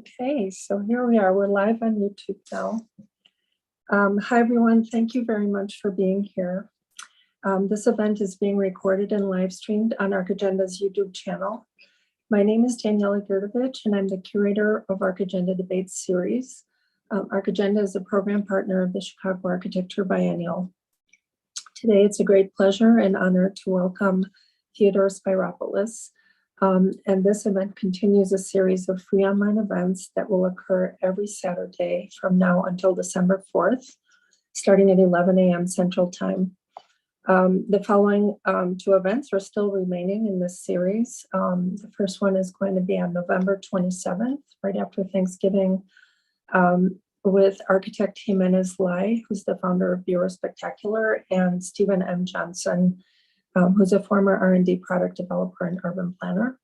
Okay, so here we are. We're live on YouTube now. Hi, everyone. Thank you very much for being here. This event is being recorded and live streamed on ArchAgenda's YouTube channel. My name is Daniela Gerdovich, and I'm the curator of ArchAgenda Debates Series. ArchAgenda is a program partner of the Chicago Architecture Biennial. Today, it's a great pleasure and honor to welcome Theodore Spyropoulos. And this event continues a series of free online events that will occur every Saturday from now until December 4th, starting at 11 a.m. Central Time. The following two events are still remaining in this series. The first one is going to be on November 27th, right after Thanksgiving, with architect Jimenez Lai, who's the founder of Bureau Spectacular, and Stephen M. Johnson, who's a former R&D product developer and urban planner.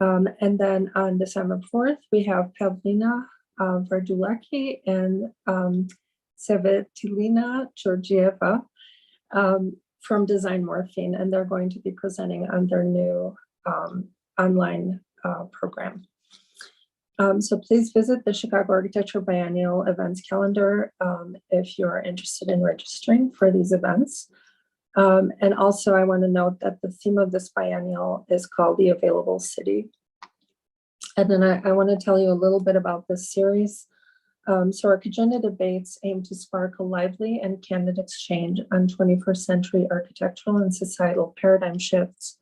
And then on December 4th, we have Pavlina Verdulaki and Svetlana Georgieva from Design Morphine, and they're going to be presenting on their new online program. So please visit the Chicago Architecture Biennial events calendar if you're interested in registering for these events. And also I want to note that the theme of this biennial is called The Available City. And then I want to tell you a little bit about this series. So ArchAgenda debates aim to spark a lively and candid exchange on 21st century architectural and societal paradigm shifts,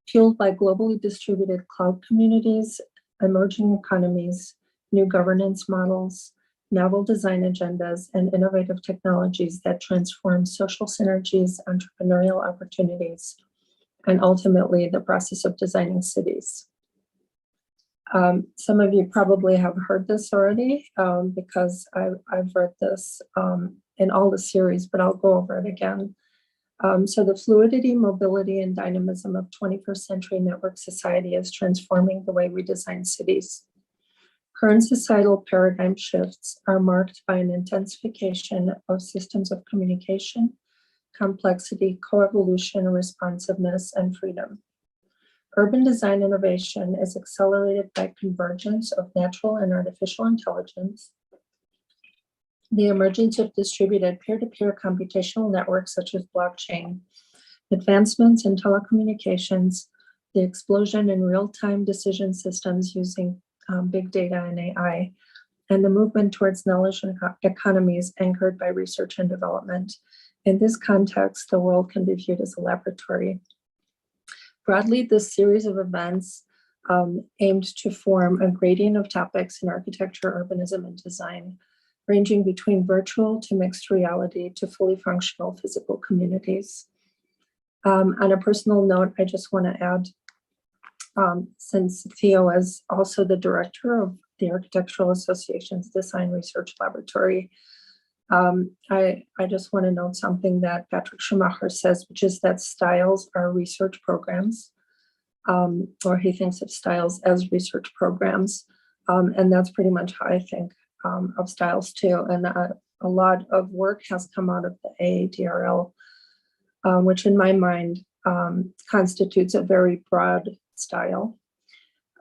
fueled by globally distributed cloud communities, emerging economies, new governance models, novel design agendas, and innovative technologies that transform social synergies, entrepreneurial opportunities, and ultimately the process of designing cities. Some of you probably have heard this already because I've read this in all the series, but I'll go over it again. So the fluidity, mobility, and dynamism of 21st century network society is transforming the way we design cities. Current societal paradigm shifts are marked by an intensification of systems of communication, complexity, coevolution, responsiveness, and freedom. Urban design innovation is accelerated by convergence of natural and artificial intelligence, the emergence of distributed peer-to-peer computational networks such as blockchain, advancements in telecommunications, the explosion in real-time decision systems using big data and AI, and the movement towards knowledge economies anchored by research and development. In this context, the world can be viewed as a laboratory. Broadly, this series of events aimed to form a gradient of topics in architecture, urbanism, and design, ranging between virtual to mixed reality to fully functional physical communities. On a personal note, I just want to add, since Theo is also the director of the Architectural Association's Design Research Laboratory, I just want to note something that Patrick Schumacher says, which is that styles are research programs, or he thinks of styles as research programs. And that's pretty much how I think of styles too. And a lot of work has come out of the AADRL, which in my mind constitutes a very broad style.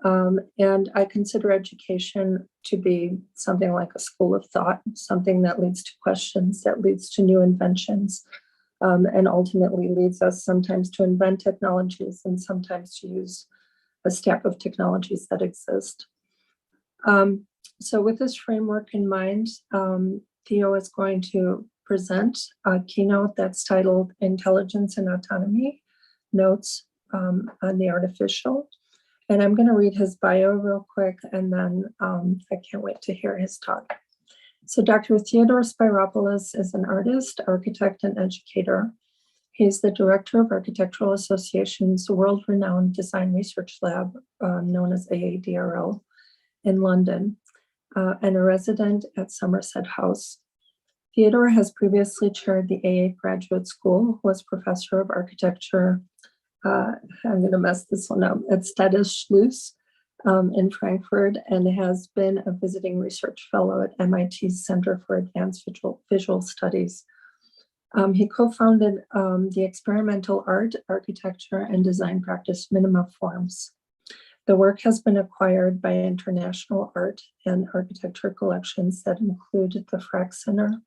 And I consider education to be something like a school of thought, something that leads to questions, that leads to new inventions, and ultimately leads us sometimes to invent technologies and sometimes to use a stack of technologies that exist. So with this framework in mind, Theo is going to present a keynote that's titled Intelligence and Autonomy, Notes on the Artificial. And I'm going to read his bio real quick, and then I can't wait to hear his talk. So Dr. Theodore Spyropoulos is an artist, architect, and educator. He's the director of Architectural Association's world-renowned design research lab, known as AADRL, in London, and a resident at Somerset House. Theodore has previously chaired the AA Graduate School, was professor of architecture, I'm going to mess this one up, at Staedelschule in Frankfurt, and has been a visiting research fellow at M.I.T's Center for Advanced Visual Studies. He co-founded the experimental art, architecture, and design practice Minimaforms, The work has been acquired by international art and architecture collections that include the FRAC Centre,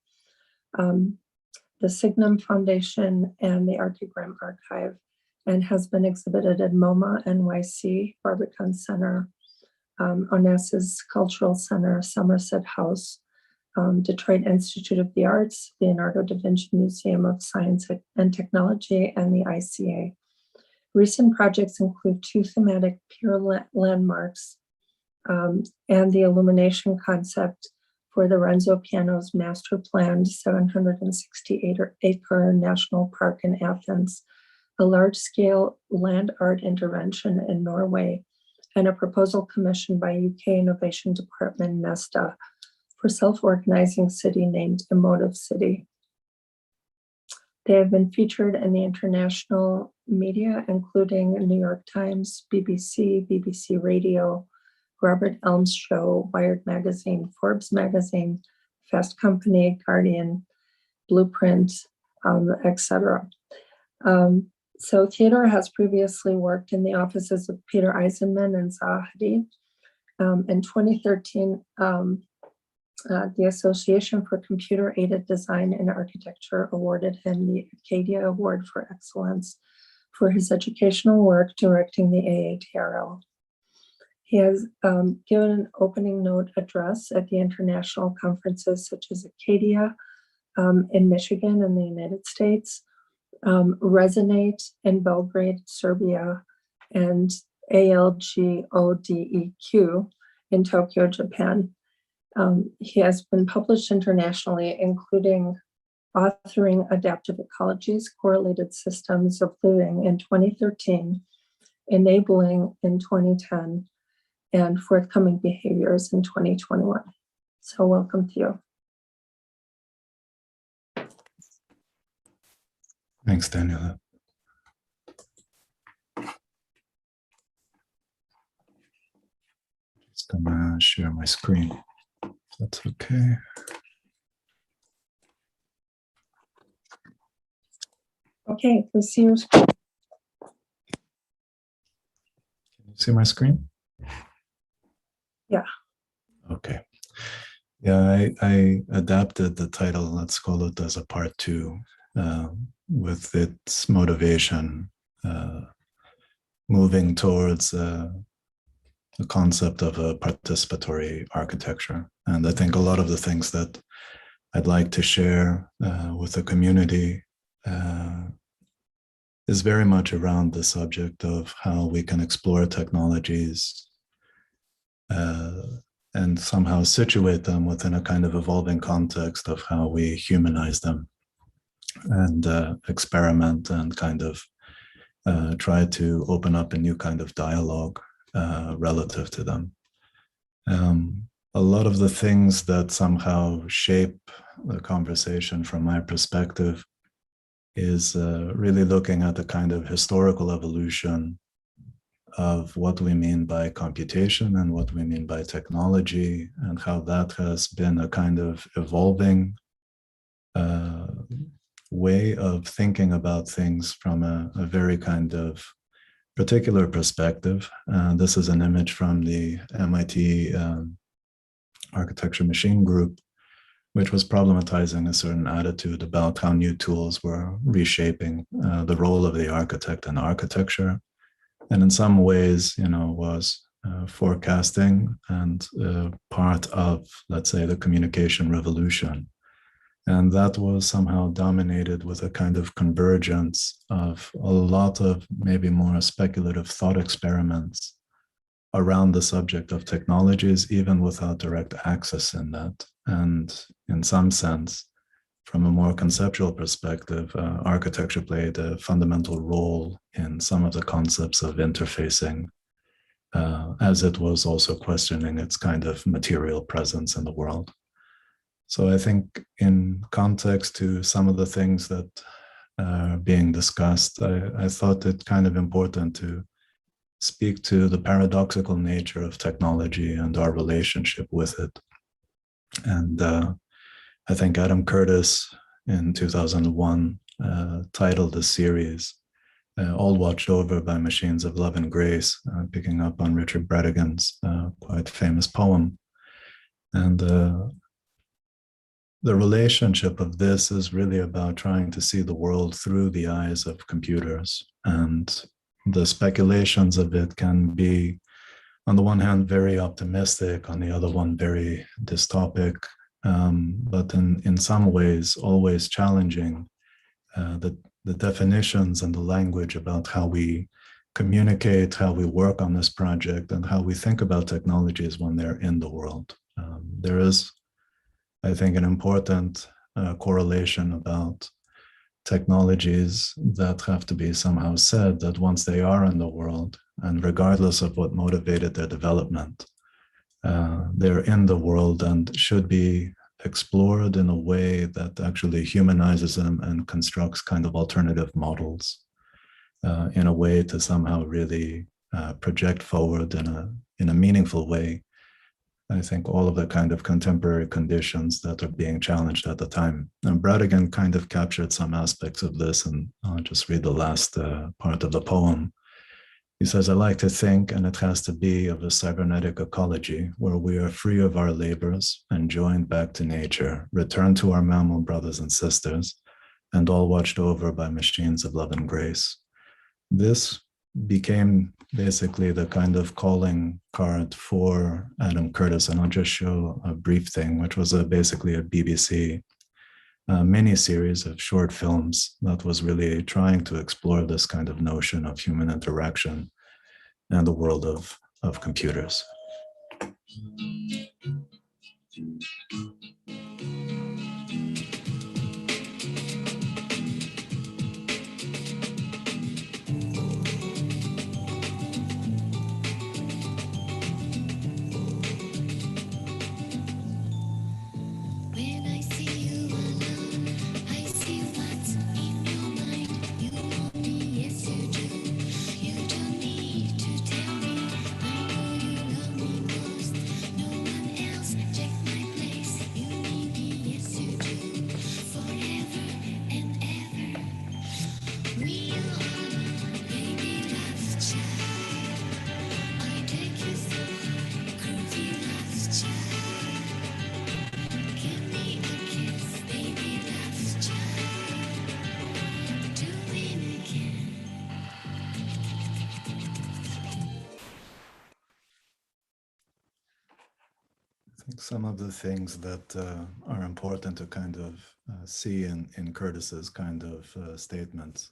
the Signum Foundation, and the Archigram Archive, and has been exhibited at MOMA, NYC, Barbican Centre, Onassis Cultural Centre, Somerset House, Detroit Institute of the Arts, Leonardo da Vinci Museum of Science and Technology, and the ICA. Recent projects include 2 thematic pier landmarks and the illumination concept for the Renzo Piano's master planned 768-acre national park in Athens, a large-scale land art intervention in Norway, and a proposal commissioned by U.K. Innovation Department Nesta for self-organizing city named Emotive City. They have been featured in the international media, including New York Times, BBC, BBC Radio, Robert Elms Show, Wired Magazine, Forbes Magazine, Fast Company, Guardian, Blueprint, etc. So Theodore has previously worked in the offices of Peter Eisenman and Zaha Hadid. In 2013, the Association for Computer-Aided Design and Architecture awarded him the Acadia Award for Excellence for his educational work directing the AADRL. He has given an opening note address at the international conferences such as Acadia in Michigan in the United States, Resonate in Belgrade, Serbia, and ALGODEQ in Tokyo, Japan. He has been published internationally, including authoring Adaptive Ecologies, Correlated Systems of Living in 2013, Enabling in 2010, and Forthcoming Behaviors in 2021. So welcome to you. Thanks, Daniela. Just gonna share my screen. That's okay. Okay, let's see your screen. Can you see my screen? Yeah. Okay. Yeah, I adapted the title, let's call it, as a part 2, with its motivation moving towards the concept of a participatory architecture. And I think a lot of the things that I'd like to share with the community is very much around the subject of how we can explore technologies and somehow situate them within a kind of evolving context of how we humanize them and experiment and kind of try to open up a new kind of dialogue relative to them. A lot of the things that somehow shape the conversation from my perspective is really looking at the kind of historical evolution of what we mean by computation and what we mean by technology, and how that has been a kind of evolving way of thinking about things from a very kind of particular perspective. This is an image from the M.I.T. Architecture Machine Group, which was problematizing a certain attitude about how new tools were reshaping the role of the architect in architecture. And in some ways, was forecasting and part of, let's say, the communication revolution. And that was somehow dominated with a kind of convergence of a lot of maybe more speculative thought experiments around the subject of technologies, even without direct access in that. And in some sense, from a more conceptual perspective, architecture played a fundamental role in some of the concepts of interfacing, as it was also questioning its kind of material presence in the world. So I think in context to some of the things that are being discussed, I thought it kind of important to speak to the paradoxical nature of technology and our relationship with it. And I think Adam Curtis in 2001 titled the series all watched over by machines of love and grace, picking up on Richard Brautigan's quite famous poem. And the relationship of this is really about trying to see the world through the eyes of computers. And the speculations of it can be, on the one hand, very optimistic, on the other one, very dystopic, but in some ways, always challenging the definitions and the language about how we communicate, how we work on this project, and how we think about technologies when they're in the world. There is, I think, an important correlation about technologies that have to be somehow said that once they are in the world, and regardless of what motivated their development, they're in the world and should be explored in a way that actually humanizes them and constructs kind of alternative models in a way to somehow really project forward in a meaningful way, I think, all of the kind of contemporary conditions that are being challenged at the time. And Brautigan kind of captured some aspects of this, and I'll just read the last part of the poem. He says, I like to think, and it has to be, of a cybernetic ecology where we are free of our labors and joined back to nature, returned to our mammal brothers and sisters, and all watched over by machines of love and grace. This became basically the kind of calling card for Adam Curtis, and I'll just show a brief thing, which was basically a BBC mini-series of short films that was really trying to explore this kind of notion of human interaction and the world of computers. I think some of the things that are important to kind of see in Curtis's kind of statements.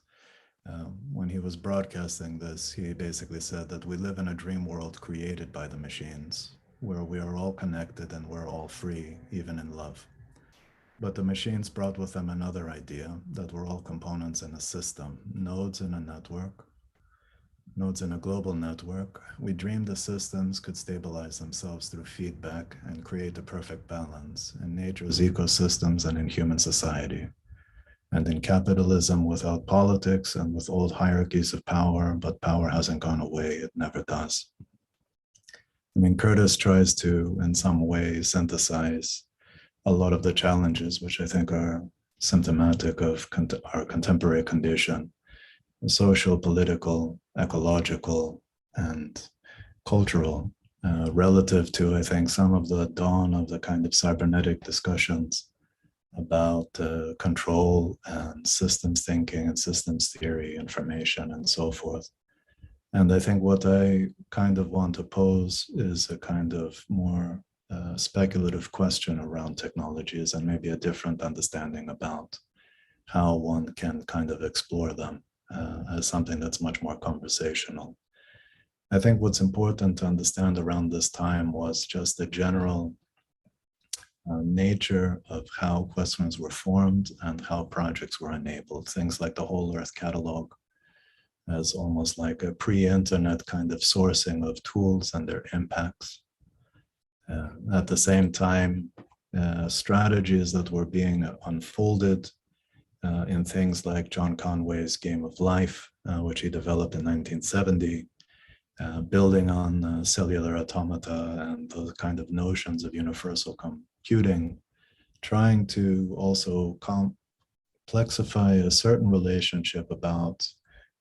When he was broadcasting this, he basically said that we live in a dream world created by the machines, where we are all connected and we're all free, even in love. But the machines brought with them another idea, that we're all components in a system, nodes in a network, nodes in a global network. We dreamed the systems could stabilize themselves through feedback and create the perfect balance in nature's ecosystems and in human society. And in capitalism without politics and with old hierarchies of power, but power hasn't gone away, it never does. I mean, Curtis tries to, in some way, synthesize a lot of the challenges, which I think are symptomatic of our contemporary condition, social, political, ecological, and cultural, relative to, I think, some of the dawn of the kind of cybernetic discussions about control and systems thinking and systems theory, information, and so forth. And I think what I kind of want to pose is a kind of more speculative question around technologies and maybe a different understanding about how one can kind of explore them as something that's much more conversational. I think what's important to understand around this time was just the general nature of how questions were formed and how projects were enabled. Things like the Whole Earth Catalog as almost like a pre-internet kind of sourcing of tools and their impacts. At the same time, strategies that were being unfolded in things like John Conway's Game of Life, which he developed in 1970, building on cellular automata and the kind of notions of universal computing, trying to also complexify a certain relationship about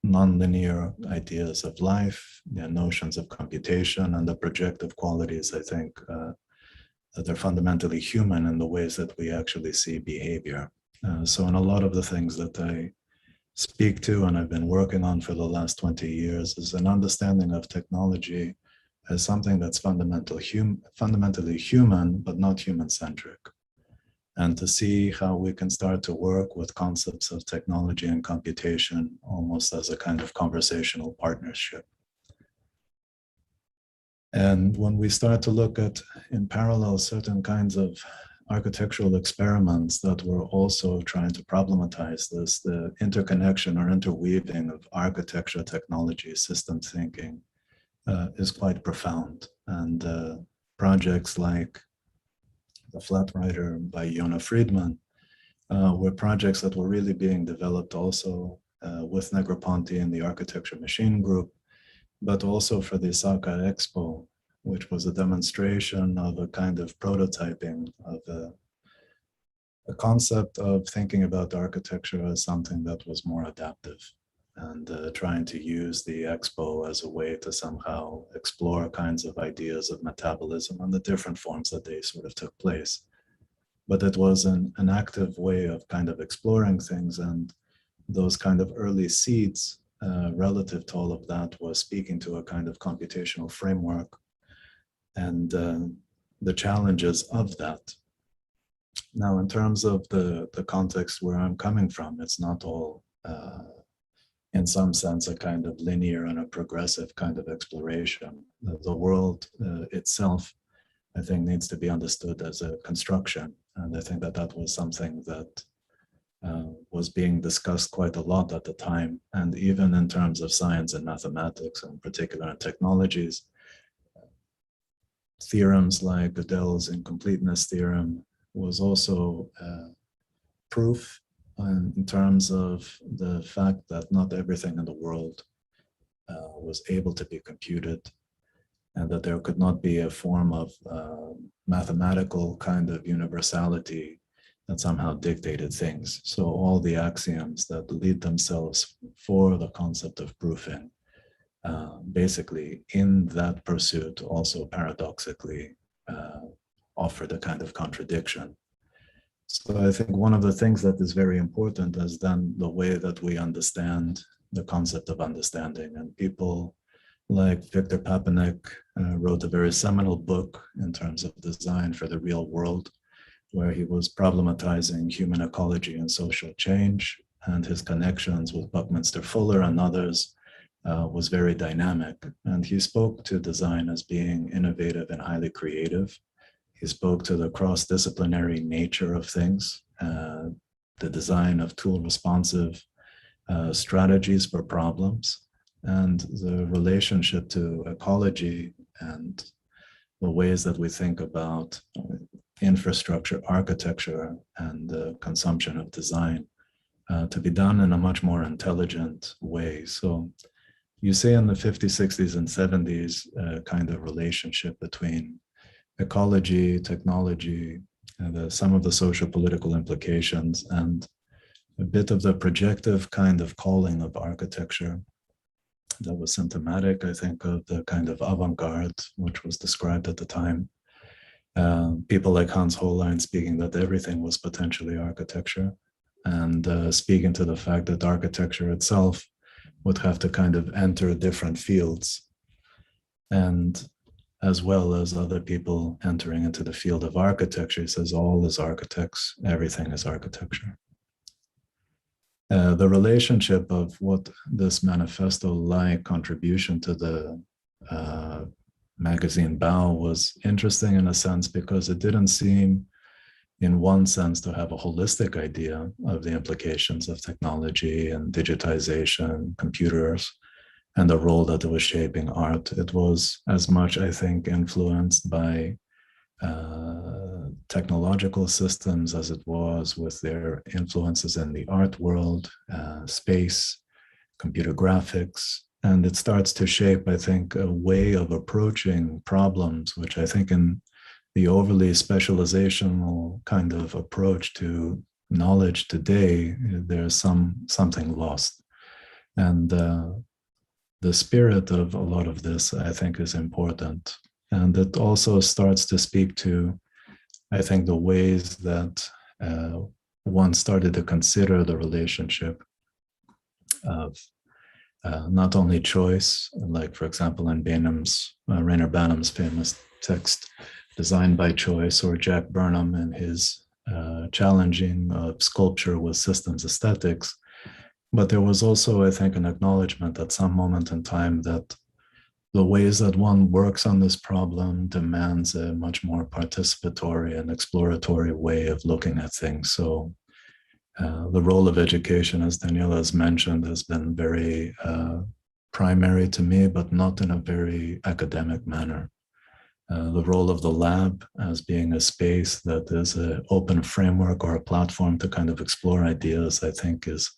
nonlinear ideas of life, notions of computation, and the projective qualities, I think, that they're fundamentally human in the ways that we actually see behavior. So in a lot of the things that I speak to and I've been working on for the last 20 years is an understanding of technology as something that's fundamentally human, but not human-centric. And to see how we can start to work with concepts of technology and computation almost as a kind of conversational partnership. And when we start to look at, in parallel, certain kinds of architectural experiments that were also trying to problematize this, the interconnection or interweaving of architecture, technology, system thinking is quite profound. And projects like the Flat Writer by Yona Friedman were projects that were really being developed also with Negroponte and the Architecture Machine Group, but also for the Osaka Expo, which was a demonstration of a kind of prototyping of a concept of thinking about architecture as something that was more adaptive, and trying to use the expo as a way to somehow explore kinds of ideas of metabolism and the different forms that they sort of took place. But it was an active way of kind of exploring things, and those kind of early seeds relative to all of that was speaking to a kind of computational framework and the challenges of that. Now, in terms of the context where I'm coming from, it's not all in some sense, a kind of linear and a progressive kind of exploration. The world itself, I think, needs to be understood as a construction. And I think that that was something that was being discussed quite a lot at the time. And even in terms of science and mathematics, in particular in technologies, theorems like Gödel's incompleteness theorem was also proof in terms of the fact that not everything in the world was able to be computed, and that there could not be a form of mathematical kind of universality that somehow dictated things. So all the axioms that lead themselves for the concept of proofing, basically in that pursuit also paradoxically offered a kind of contradiction. So I think one of the things that is very important is then the way that we understand the concept of understanding. And people like Victor Papanek wrote a very seminal book in terms of design for the real world, where he was problematizing human ecology and social change, and his connections with Buckminster Fuller and others was very dynamic. And he spoke to design as being innovative and highly creative. He spoke to the cross-disciplinary nature of things, the design of tool-responsive strategies for problems, and the relationship to ecology and the ways that we think about infrastructure, architecture, and the consumption of design to be done in a much more intelligent way. So you see in the 50s, 60s, and 70s kind of relationship between ecology, technology, some of the social political implications, and a bit of the projective kind of calling of architecture that was symptomatic, I think, of the kind of avant-garde, which was described at the time. People like Hans Hollein speaking that everything was potentially architecture, and speaking to the fact that architecture itself would have to kind of enter different fields, and as well as other people entering into the field of architecture. He says all is architects, everything is architecture. The relationship of what this manifesto-like contribution to the magazine Bow was interesting in a sense, because it didn't seem in one sense to have a holistic idea of the implications of technology and digitization, computers, and the role that it was shaping art. It was as much, I think, influenced by technological systems as it was with their influences in the art world, space, computer graphics. And it starts to shape, I think, a way of approaching problems, which I think in the overly specializational kind of approach to knowledge today, there's something lost. And the spirit of a lot of this, I think, is important. And it also starts to speak to, I think, the ways that one started to consider the relationship of not only choice, like, for example, in Rainer Banham's famous text, Design by Choice, or Jack Burnham in his challenging of sculpture with systems aesthetics. But there was also, I think, an acknowledgement at some moment in time that the ways that one works on this problem demands a much more participatory and exploratory way of looking at things. So the role of education, as Daniela has mentioned, has been very primary to me, but not in a very academic manner. The role of the lab as being a space that is an open framework or a platform to kind of explore ideas, I think, is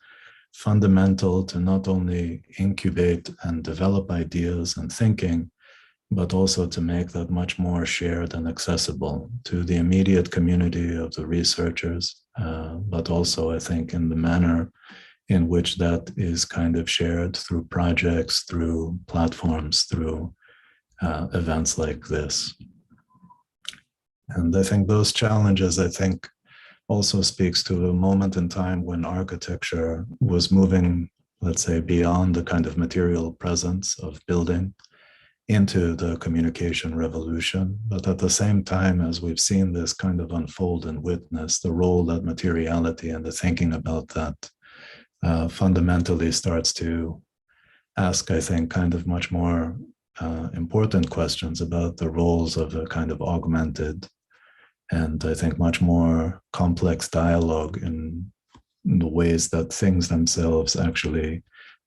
fundamental to not only incubate and develop ideas and thinking, but also to make that much more shared and accessible to the immediate community of the researchers, but also, I think, in the manner in which that is kind of shared through projects, through platforms, through events like this. And I think those challenges, I think, also speaks to a moment in time when architecture was moving, let's say, beyond the kind of material presence of building into the communication revolution. But at the same time, as we've seen this kind of unfold and witness, the role that materiality and the thinking about that fundamentally starts to ask, I think, kind of much more important questions about the roles of a kind of augmented and, I think, much more complex dialogue in the ways that things themselves actually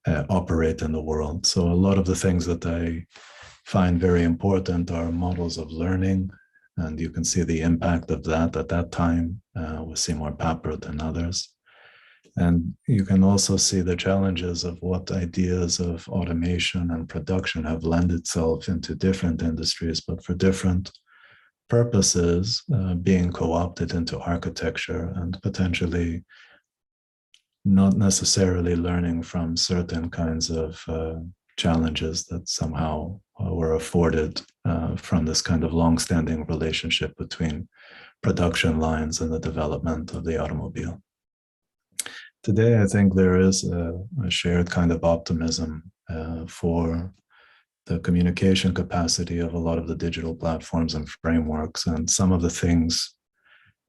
operate in the world. So a lot of the things that I find very important are models of learning, and you can see the impact of that at that time with Seymour Papert and others. And you can also see the challenges of what ideas of automation and production have lent itself into different industries, but for different purposes, being co-opted into architecture and potentially not necessarily learning from certain kinds of challenges that somehow were afforded from this kind of long-standing relationship between production lines and the development of the automobile. Today, I think there is a shared kind of optimism for the communication capacity of a lot of the digital platforms and frameworks, and some of the things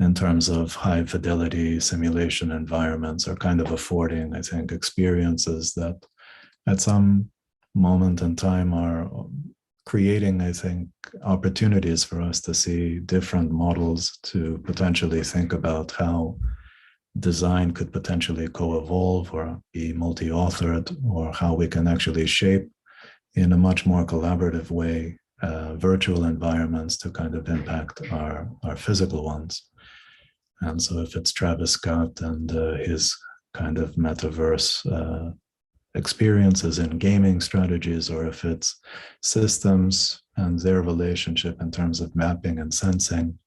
in terms of high fidelity simulation environments are kind of affording, I think, experiences that at some moment in time are creating, I think, opportunities for us to see different models to potentially think about how design could potentially co-evolve or be multi-authored, or how we can actually shape in a much more collaborative way virtual environments to kind of impact our physical ones. And so if it's Travis Scott and his kind of metaverse experiences in gaming strategies, or if it's systems and their relationship in terms of mapping and sensing,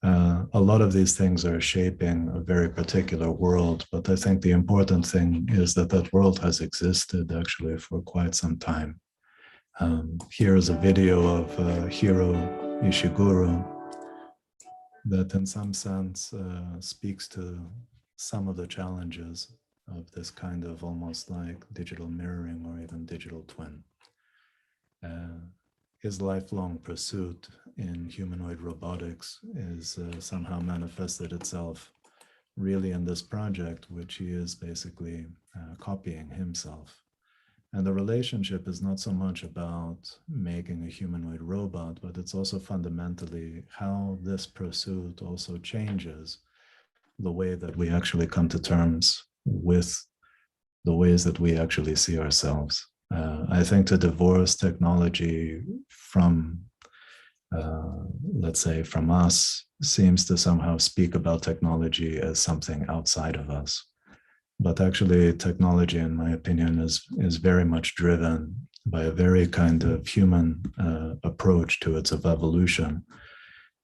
a lot of these things are shaping a very particular world. But I think the important thing is that that world has existed actually for quite some time. Here is a video of Hiro Ishiguro that in some sense speaks to some of the challenges of this kind of almost like digital mirroring or even digital twin. His lifelong pursuit in humanoid robotics is somehow manifested itself really in this project, which he is basically copying himself. And the relationship is not so much about making a humanoid robot, but it's also fundamentally how this pursuit also changes the way that we actually come to terms with the ways that we actually see ourselves. I think to divorce technology from, let's say, from us seems to somehow speak about technology as something outside of us. But actually, technology, in my opinion, is very much driven by a very kind of human approach to its evolution.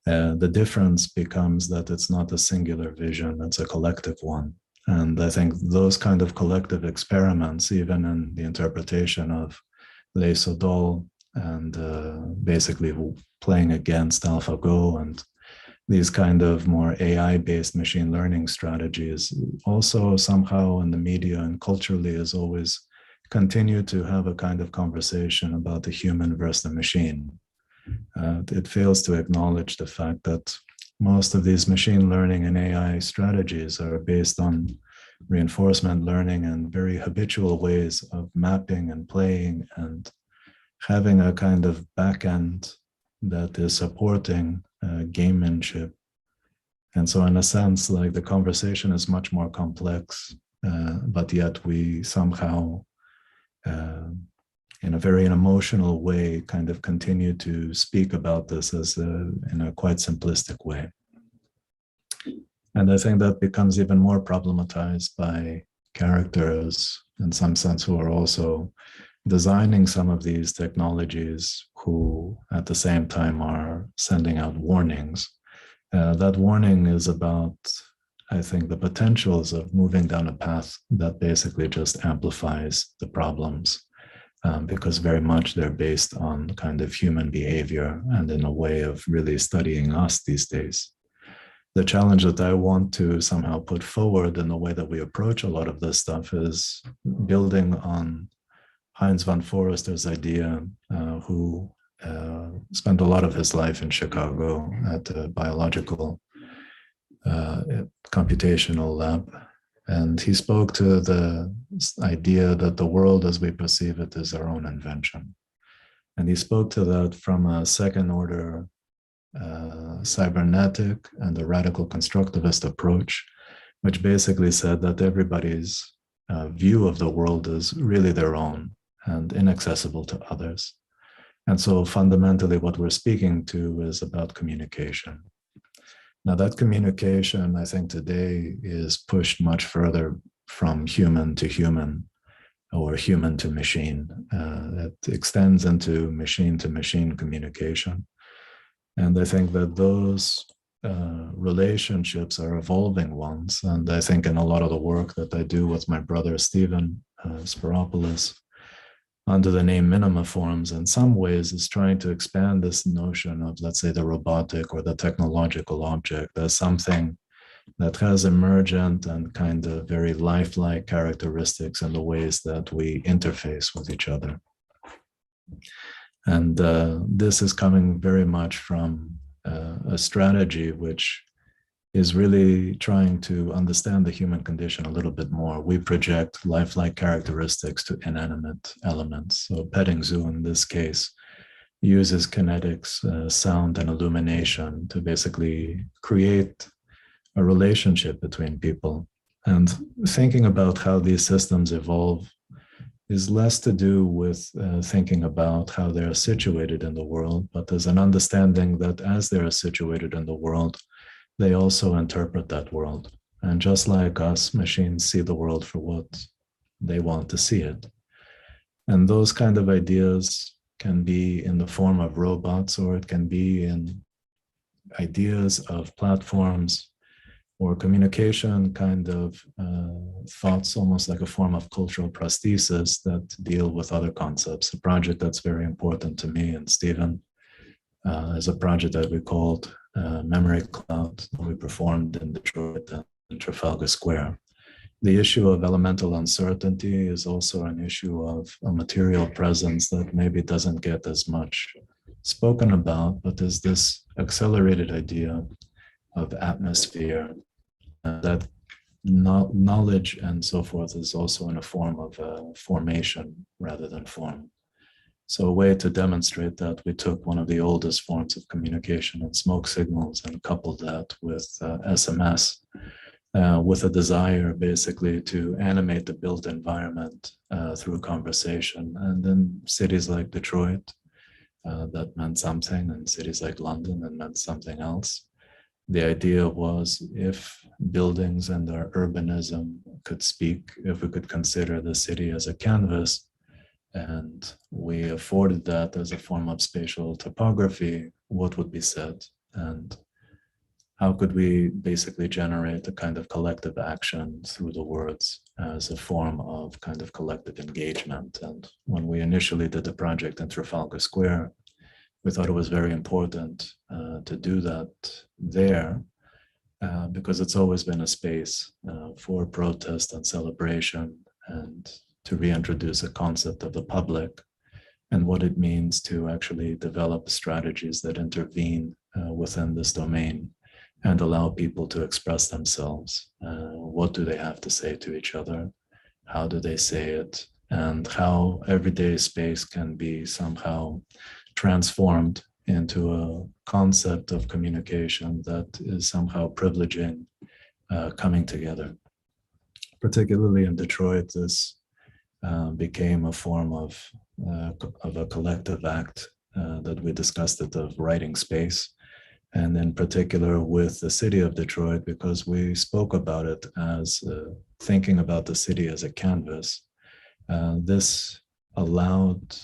The difference becomes that it's not a singular vision, it's a collective one. And I think those kind of collective experiments, even in the interpretation of Les Sodol and basically playing against AlphaGo and these kind of more AI-based machine learning strategies, also somehow in the media and culturally is always continue to have a kind of conversation about the human versus the machine. It fails to acknowledge the fact that most of these machine learning and AI strategies are based on reinforcement learning and very habitual ways of mapping and playing and having a kind of backend that is supporting gamemanship. And so in a sense, like the conversation is much more complex, but yet we somehow, in a very emotional way, kind of continue to speak about this as in a quite simplistic way. And I think that becomes even more problematized by characters, in some sense, who are also designing some of these technologies, who at the same time are sending out warnings. That warning is about, I think, the potentials of moving down a path that basically just amplifies the problems, because very much they're based on kind of human behavior and in a way of really studying us these days. The challenge that I want to somehow put forward in the way that we approach a lot of this stuff is building on Heinz von Forrester's idea, who spent a lot of his life in Chicago at a biological computational lab. And he spoke to the idea that the world as we perceive it is our own invention. And he spoke to that from a second order cybernetic and a radical constructivist approach, which basically said that everybody's view of the world is really their own and inaccessible to others. And so fundamentally what we're speaking to is about communication. Now that communication, I think today is pushed much further from human to human or human to machine. It extends into machine communication. And I think that those relationships are evolving ones. And I think in a lot of the work that I do with my brother, Theodore Spyropoulos, under the name Minimaforms, in some ways is trying to expand this notion of, let's say, the robotic or the technological object as something that has emergent and kind of very lifelike characteristics in the ways that we interface with each other. And this is coming very much from a strategy which is really trying to understand the human condition a little bit more. We project lifelike characteristics to inanimate elements. So petting zoo in this case uses kinetics, sound and illumination to basically create a relationship between people. And thinking about how these systems evolve is less to do with thinking about how they're situated in the world, but there's an understanding that as they're situated in the world, they also interpret that world. And just like us, machines see the world for what they want to see it. And those kind of ideas can be in the form of robots, or it can be in ideas of platforms or communication kind of thoughts, almost like a form of cultural prosthesis that deal with other concepts. A project that's very important to me and Stephen is a project that we called Memory Cloud, that we performed in Detroit and Trafalgar Square. The issue of elemental uncertainty is also an issue of a material presence that maybe doesn't get as much spoken about, but there's this accelerated idea of atmosphere, that knowledge and so forth is also in a form of formation rather than form. So a way to demonstrate that, we took one of the oldest forms of communication and smoke signals and coupled that with SMS, with a desire basically to animate the built environment through conversation. And in cities like Detroit, that meant something, and cities like London, that meant something else. The idea was, if buildings and our urbanism could speak, if we could consider the city as a canvas, and we afforded that as a form of spatial topography, what would be said? And how could we basically generate a kind of collective action through the words as a form of kind of collective engagement. And when we initially did the project in Trafalgar Square, we thought it was very important to do that there because it's always been a space for protest and celebration, and to reintroduce a concept of the public and what it means to actually develop strategies that intervene within this domain and allow people to express themselves. What do they have to say to each other? How do they say it? And how everyday space can be somehow transformed into a concept of communication that is somehow privileging coming together. Particularly in Detroit, this became a form of a collective act that we discussed it of writing space, and in particular with the city of Detroit, because we spoke about it as thinking about the city as a canvas. This allowed,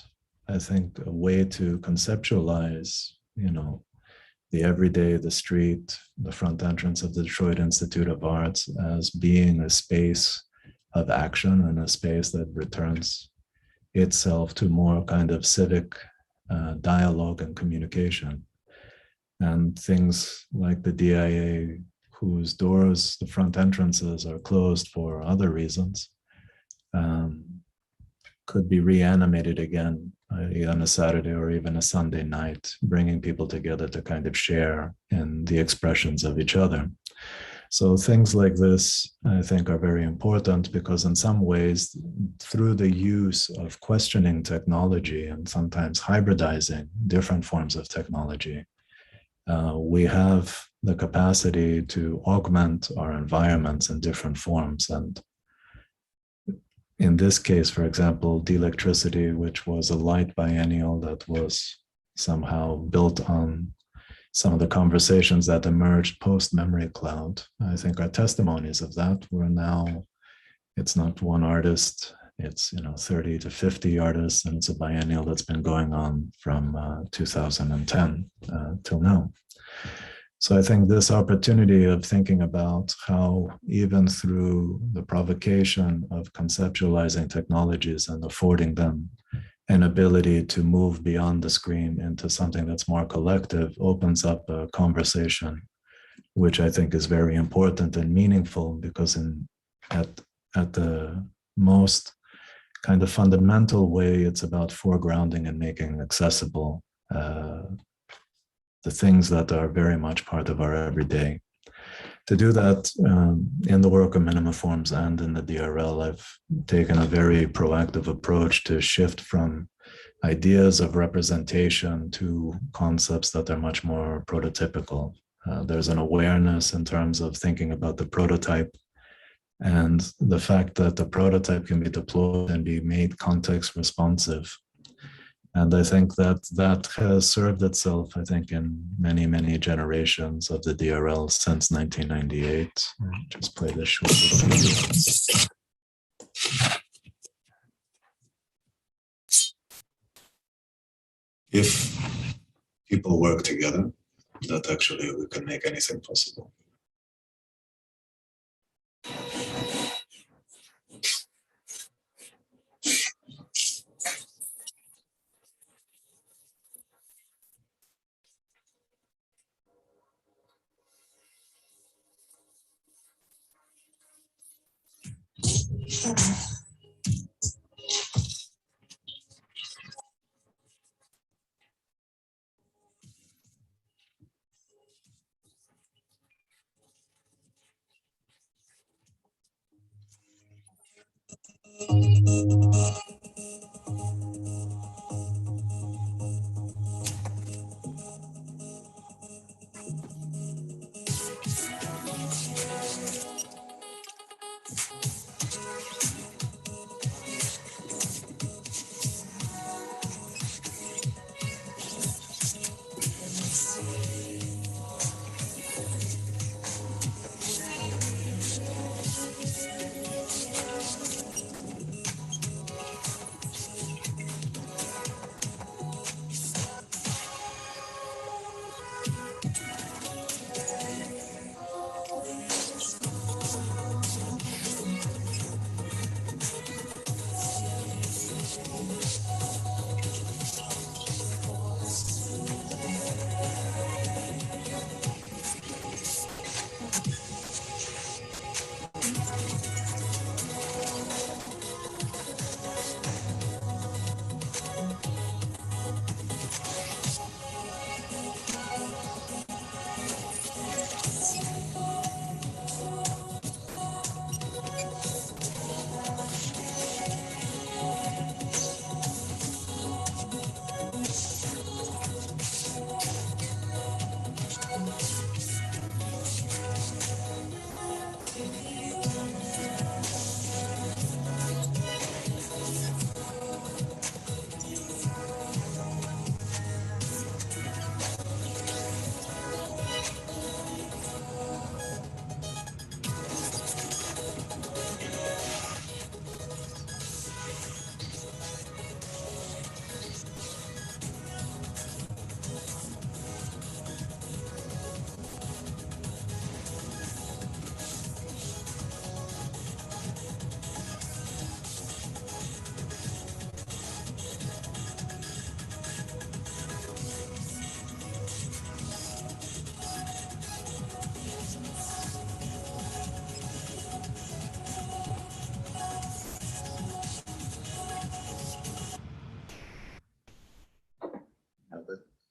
I think, a way to conceptualize, the everyday, the street, the front entrance of the Detroit Institute of Arts as being a space of action and a space that returns itself to more kind of civic dialogue and communication. And things like the DIA, whose doors, the front entrances are closed for other reasons, could be reanimated again on a Saturday or even a Sunday night, bringing people together to kind of share in the expressions of each other. So things like this, I think, are very important because in some ways, through the use of questioning technology and sometimes hybridizing different forms of technology, we have the capacity to augment our environments in different forms. And in this case, for example, the electricity, which was a light biennial that was somehow built on some of the conversations that emerged post-memory cloud, I think are testimonies of that. We're now, it's not one artist, it's 30 to 50 artists, and it's a biennial that's been going on from 2010 till now. So I think this opportunity of thinking about how even through the provocation of conceptualizing technologies and affording them an ability to move beyond the screen into something that's more collective opens up a conversation, which I think is very important and meaningful, because at the most kind of fundamental way, it's about foregrounding and making accessible the things that are very much part of our everyday. To do that in the work of Minimaforms and in the DRL, I've taken a very proactive approach to shift from ideas of representation to concepts that are much more prototypical. There's an awareness in terms of thinking about the prototype and the fact that the prototype can be deployed and be made context responsive. And I think that has served itself, I think, in many, many generations of the DRL since 1998. Just play this short video. If people work together, that actually we can make anything possible.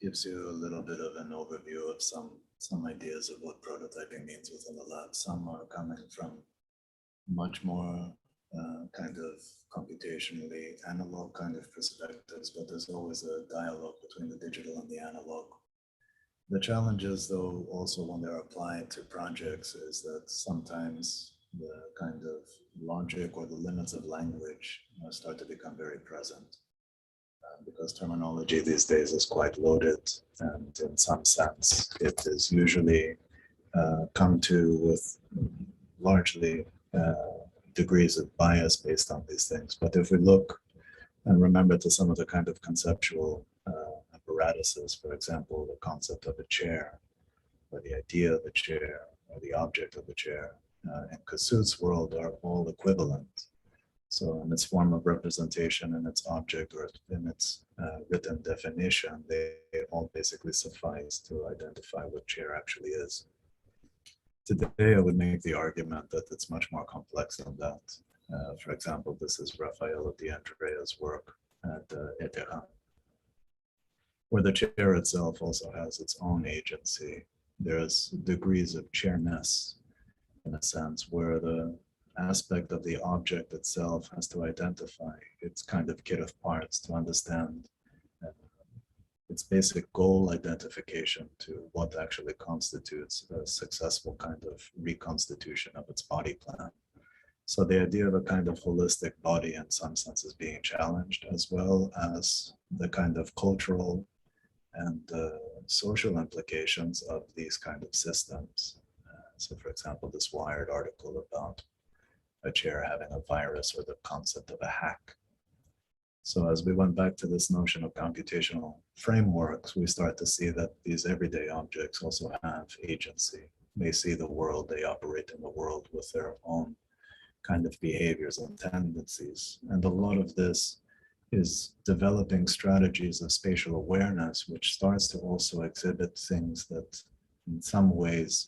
gives you a little bit of an overview of some ideas of what prototyping means within the lab. Some are coming from much more kind of computationally analog kind of perspectives, but there's always a dialogue between the digital and the analog. The challenges, though, also when they're applied to projects, is that sometimes the kind of logic or the limits of language start to become very present. Because terminology these days is quite loaded, and in some sense, it is usually come to with largely degrees of bias based on these things. But if we look and remember to some of the kind of conceptual apparatuses, for example, the concept of a chair, or the idea of a chair, or the object of a chair, in Kossuth's world are all equivalent. So in its form of representation and its object, or in its written definition, they all basically suffice to identify what chair actually is. Today, I would make the argument that it's much more complex than that. For example, this is Raffaello Di Andrea's work at AADRL, where the chair itself also has its own agency. There's degrees of chairness, in a sense, where the aspect of the object itself has to identify its kind of kit of parts to understand its basic goal identification to what actually constitutes a successful kind of reconstitution of its body plan. So the idea of a kind of holistic body in some sense is being challenged, as well as the kind of cultural and social implications of these kind of systems. So for example, this Wired article about a chair having a virus, or the concept of a hack. So as we went back to this notion of computational frameworks, we start to see that these everyday objects also have agency. They see the world, they operate in the world with their own kind of behaviors and tendencies. And a lot of this is developing strategies of spatial awareness, which starts to also exhibit things that in some ways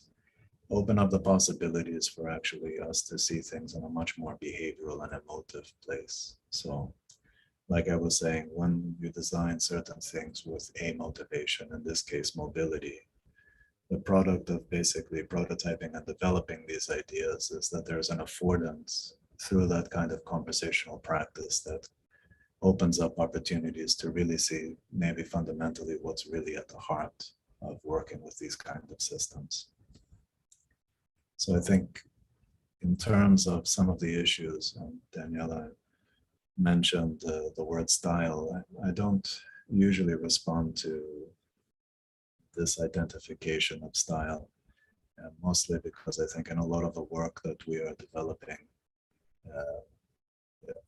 open up the possibilities for actually us to see things in a much more behavioral and emotive place. So like I was saying, when you design certain things with a motivation, in this case, mobility, the product of basically prototyping and developing these ideas is that there's an affordance through that kind of conversational practice that opens up opportunities to really see maybe fundamentally what's really at the heart of working with these kinds of systems. So I think in terms of some of the issues, Daniela mentioned the word style. I don't usually respond to this identification of style, mostly because I think in a lot of the work that we are developing,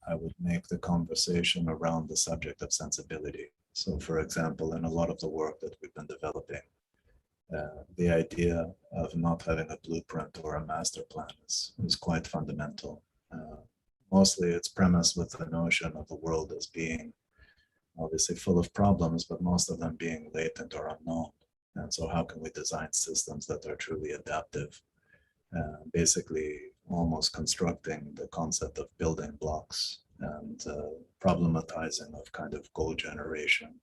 I would make the conversation around the subject of sensibility. So for example, in a lot of the work that we've been developing, the idea of not having a blueprint or a master plan is quite fundamental. Mostly it's premised with the notion of the world as being obviously full of problems, but most of them being latent or unknown. And so how can we design systems that are truly adaptive? Basically almost constructing the concept of building blocks and problematizing of kind of goal generation,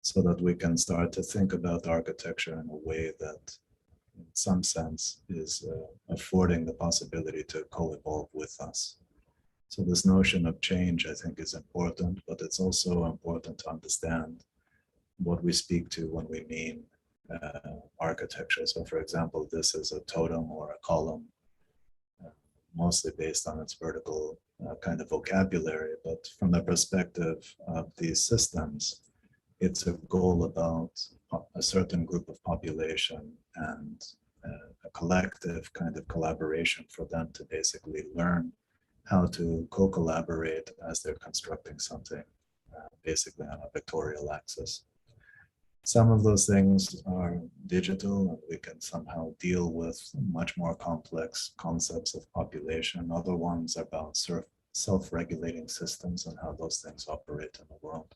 so that we can start to think about architecture in a way that in some sense is affording the possibility to co-evolve with us. So this notion of change, I think, is important, but it's also important to understand what we speak to when we mean architecture. So for example, this is a totem or a column, mostly based on its vertical kind of vocabulary, but from the perspective of these systems, it's a goal about a certain group of population and a collective kind of collaboration for them to basically learn how to co-collaborate as they're constructing something, basically on a vectorial axis. Some of those things are digital, and we can somehow deal with much more complex concepts of population. Other ones are about self-regulating systems and how those things operate in the world.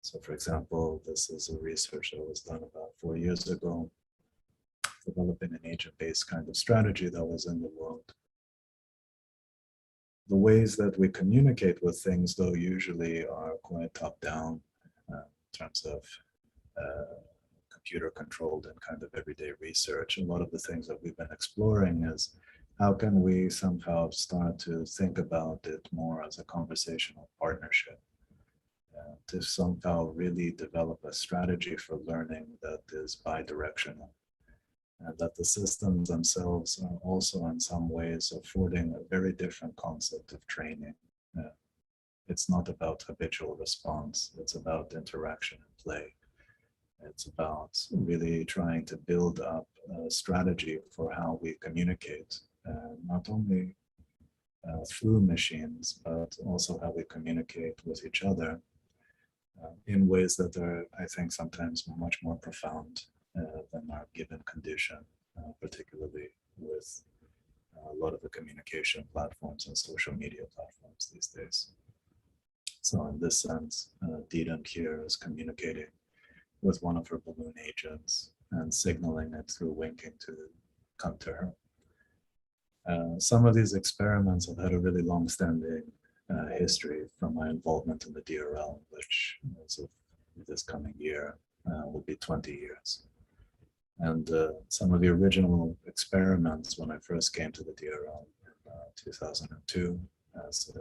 So for example, this is a research that was done about 4 years ago, developing an agent-based kind of strategy that was in the world. The ways that we communicate with things, though, usually are quite top-down in terms of computer controlled and kind of everyday research. A lot of the things that we've been exploring is how can we somehow start to think about it more as a conversational partnership, to somehow really develop a strategy for learning that is bi-directional, and that the systems themselves are also in some ways affording a very different concept of training. It's not about habitual response, it's about interaction and play. It's about really trying to build up a strategy for how we communicate, not only through machines, but also how we communicate with each other in ways that are, I think, sometimes much more profound than our given condition, particularly with a lot of the communication platforms and social media platforms these days. So in this sense, Didem here is communicating with one of her balloon agents and signaling it through winking to come to her. Some of these experiments have had a really long-standing history from my involvement in the DRL, which as of this coming year will be 20 years. And some of the original experiments when I first came to the DRL in 2002 as a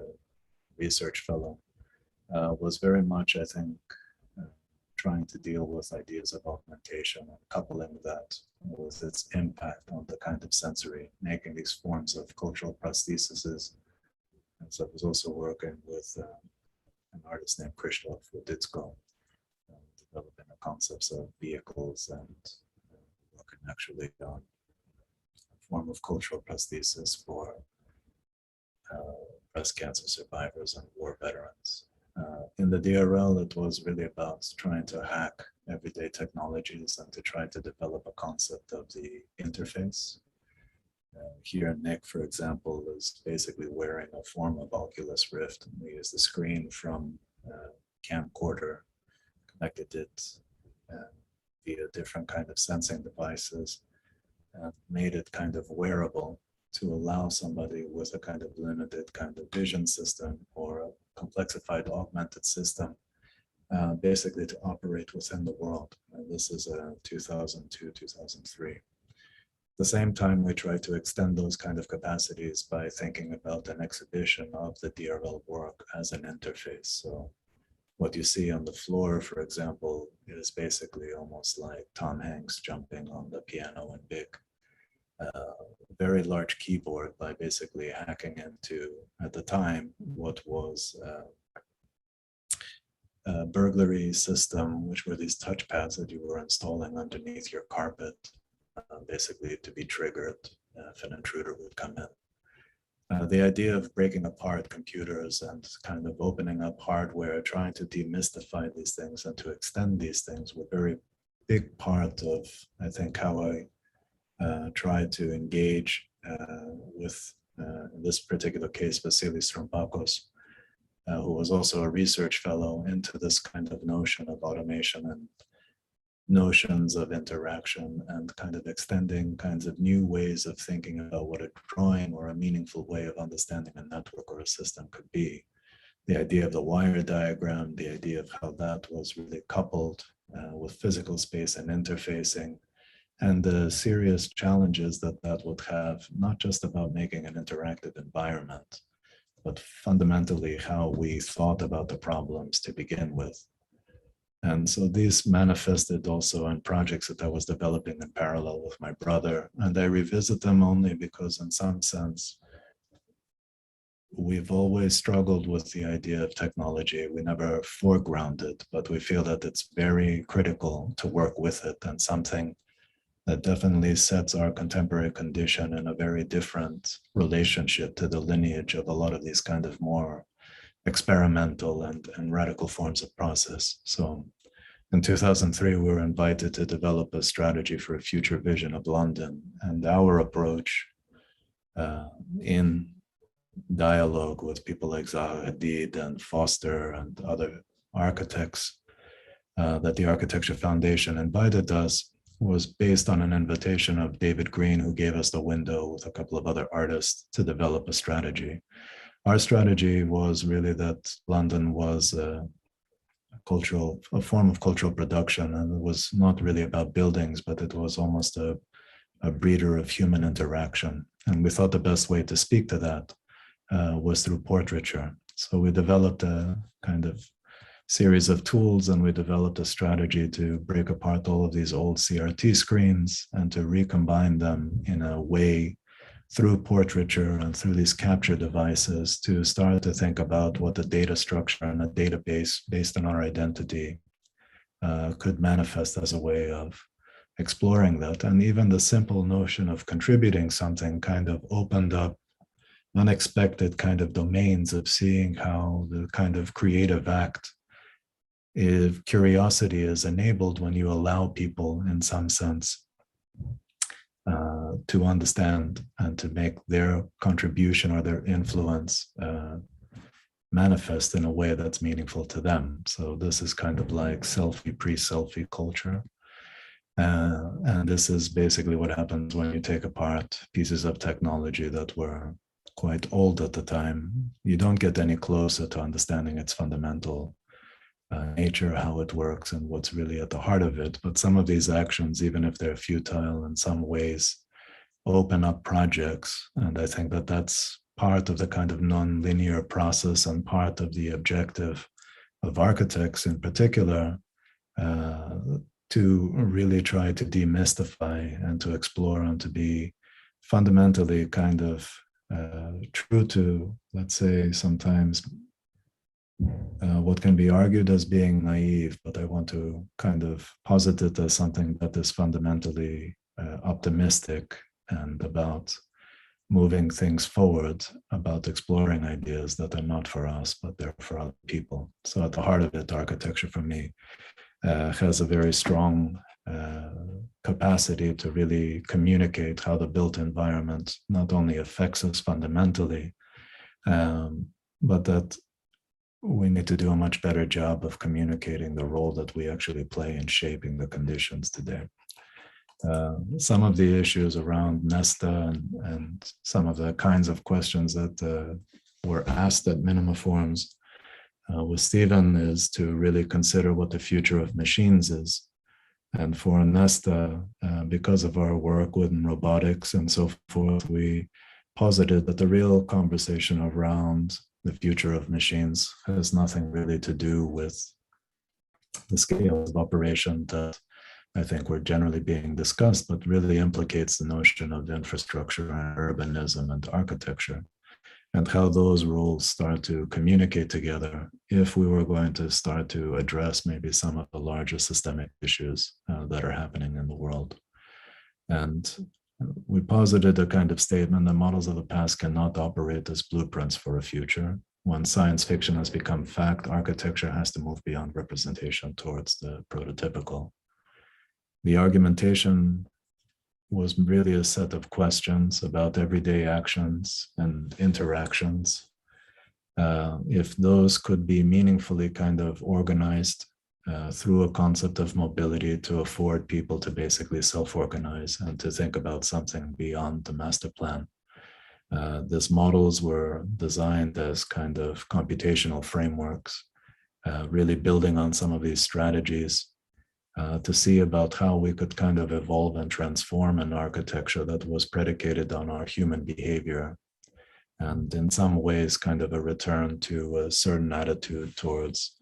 research fellow was very much, I think, trying to deal with ideas of augmentation and coupling that with its impact on the kind of sensory, making these forms of cultural prostheses. And so I was also working with an artist named Krzysztof Wodicko, developing the concepts of vehicles and working actually on a form of cultural prosthesis for breast cancer survivors and war veterans. In the DRL, it was really about trying to hack everyday technologies and to try to develop a concept of the interface. Here, Nick, for example, is basically wearing a form of Oculus Rift. We use the screen from camcorder, connected it via different kind of sensing devices, and made it kind of wearable to allow somebody with a kind of limited kind of vision system or a complexified augmented system basically to operate within the world. And this is 2002, 2003. At the same time, we try to extend those kind of capacities by thinking about an exhibition of the DRL work as an interface. So what you see on the floor, for example, is basically almost like Tom Hanks jumping on the piano in Big. Very large keyboard by basically hacking into, at the time, what was a burglary system, which were these touchpads that you were installing underneath your carpet, basically to be triggered if an intruder would come in. The idea of breaking apart computers and kind of opening up hardware, trying to demystify these things and to extend these things were a very big part of, I think, how I tried to engage with, in this particular case, Vasilis Trompakos, who was also a research fellow into this kind of notion of automation and notions of interaction and kind of extending kinds of new ways of thinking about what a drawing or a meaningful way of understanding a network or a system could be. The idea of the wire diagram, the idea of how that was really coupled with physical space and interfacing, and the serious challenges that that would have, not just about making an interactive environment, but fundamentally how we thought about the problems to begin with. And so these manifested also in projects that I was developing in parallel with my brother. And I revisit them only because in some sense, we've always struggled with the idea of technology. We never foregrounded, but we feel that it's very critical to work with it, and something that definitely sets our contemporary condition in a very different relationship to the lineage of a lot of these kind of more experimental and radical forms of process. So in 2003, we were invited to develop a strategy for a future vision of London, and our approach in dialogue with people like Zaha Hadid and Foster and other architects that the Architecture Foundation invited us was based on an invitation of David Green, who gave us the window with a couple of other artists to develop a strategy. Our strategy was really that London was a form of cultural production, and it was not really about buildings, but it was almost a breeder of human interaction. And we thought the best way to speak to that was through portraiture. So we developed a kind of series of tools, and we developed a strategy to break apart all of these old CRT screens and to recombine them in a way through portraiture and through these capture devices to start to think about what the data structure and a database based on our identity could manifest as a way of exploring that. And even the simple notion of contributing something kind of opened up unexpected kind of domains of seeing how the kind of creative act, if curiosity is enabled when you allow people in some sense to understand and to make their contribution or their influence manifest in a way that's meaningful to them. So this is kind of like selfie, pre-selfie culture. And this is basically what happens when you take apart pieces of technology that were quite old at the time. You don't get any closer to understanding its fundamental nature, how it works, and what's really at the heart of it. But some of these actions, even if they're futile in some ways, open up projects. And I think that that's part of the kind of non-linear process and part of the objective of architects in particular, to really try to demystify and to explore and to be fundamentally kind of true to, let's say, sometimes what can be argued as being naive, but I want to kind of posit it as something that is fundamentally optimistic and about moving things forward, about exploring ideas that are not for us, but they're for other people. So at the heart of it, architecture for me has a very strong capacity to really communicate how the built environment not only affects us fundamentally, but that we need to do a much better job of communicating the role that we actually play in shaping the conditions today. Some of the issues around Nesta and some of the kinds of questions that were asked at Minimaforms with Stephen is to really consider what the future of machines is. And for Nesta, because of our work within robotics and so forth, we posited that the real conversation around the future of machines has nothing really to do with the scale of operation that I think were generally being discussed, but really implicates the notion of infrastructure and urbanism and architecture, and how those roles start to communicate together if we were going to start to address maybe some of the larger systemic issues that are happening in the world. And we posited a kind of statement that models of the past cannot operate as blueprints for a future. When science fiction has become fact, architecture has to move beyond representation towards the prototypical. The argumentation was really a set of questions about everyday actions and interactions. If those could be meaningfully kind of organized through a concept of mobility to afford people to basically self-organize and to think about something beyond the master plan. These models were designed as kind of computational frameworks, really building on some of these strategies to see about how we could kind of evolve and transform an architecture that was predicated on our human behavior, and in some ways kind of a return to a certain attitude towards